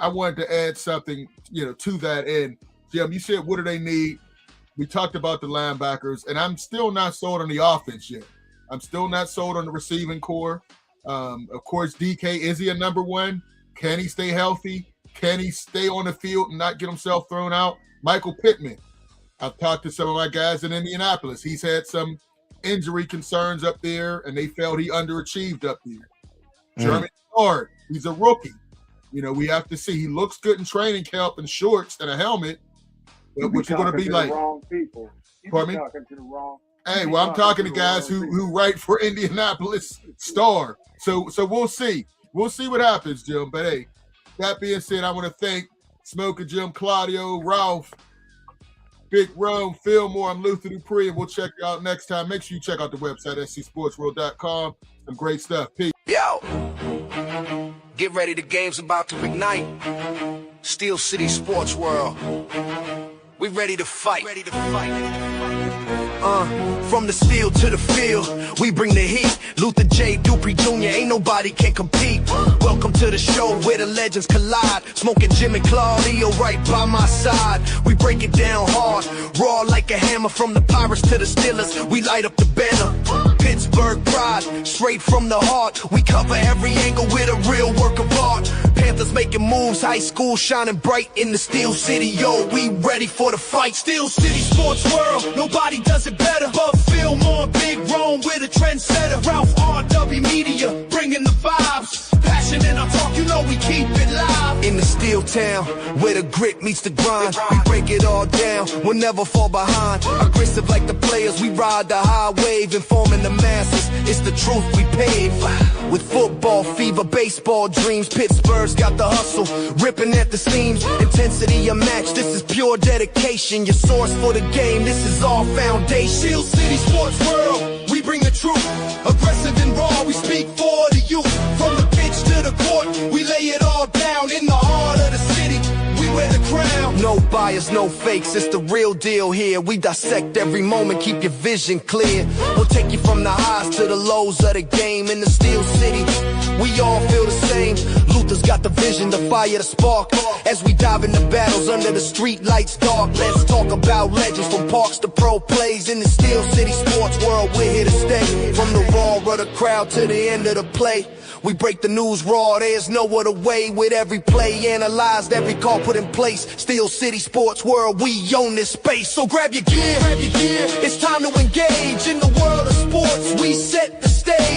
I wanted to add something, to that end. Jim, you said, what do they need? We talked about the linebackers, and I'm still not sold on the offense yet. I'm still not sold on the receiving core. Of course, DK, is he a number one? Can he stay healthy? Can he stay on the field and not get himself thrown out? Michael Pittman. I've talked to some of my guys in Indianapolis. He's had some injury concerns up there, and they felt he underachieved up there. Jeremy Hard, he's a rookie. We have to see. He looks good in training camp in shorts and a helmet. But what you're going to be like? Wrong people. Pardon me? Talking to the wrong. Hey, well, I'm talking to guys who write for Indianapolis Star. So we'll see. We'll see what happens, Jim. But hey, that being said, I want to thank Smoker Jim, Claudio, Ralph, Big Rome, Fillmore. I'm Luther Dupree, and we'll check you out next time. Make sure you check out the website, scsportsworld.com. Some great stuff. Peace. Yo, get ready. The game's about to ignite. Steel City Sports World. We ready to fight. From the steel to the field, we bring the heat. Luther J. Dupree Jr., ain't nobody can compete. Welcome to the show where the legends collide. Smoking Jim and Claudio right by my side. We break it down hard, raw like a hammer. From the Pirates to the Steelers, we light up the banner. Pittsburgh pride, straight from the heart. We cover every angle with a real work of art. Panthers making moves, high school shining bright in the Steel City. Yo, we ready for the fight. Steel City Sports World, nobody does it better. But Fillmore, Big Rome, we're the trendsetter. Ralph RW Media, bringing the vibes. Passion in our talk, we keep it live. In the Steel Town, where the grit meets the grind. We break it all down, we'll never fall behind. Aggressive like the players, we ride the high wave. Informing the masses, it's the truth we pave. With football fever, baseball dreams, Pittsburgh's got the hustle, ripping at the seams. Intensity unmatched, this is pure dedication. Your source for the game, this is our foundation. Steel City Sports World, we bring the truth. Aggressive and raw, we speak for the youth. From the pitch to the court, we lay it all down. In the heart of the city, we wear the crown. No bias, no fakes, it's the real deal here. We dissect every moment, keep your vision clear. We'll take you from the highs to the lows of the game. In the Steel City, we all feel the same. Luther's got the vision, the fire, the spark. As we dive into battles under the street lights dark, let's talk about legends from parks to pro plays. In the Steel City sports world, we're here to stay. From the roar of the crowd to the end of the play, we break the news raw, there's no other way. With every play analyzed, every call put in place. Steel City sports world, we own this space. So grab your gear, it's time to engage. In the world of sports, we set the stage.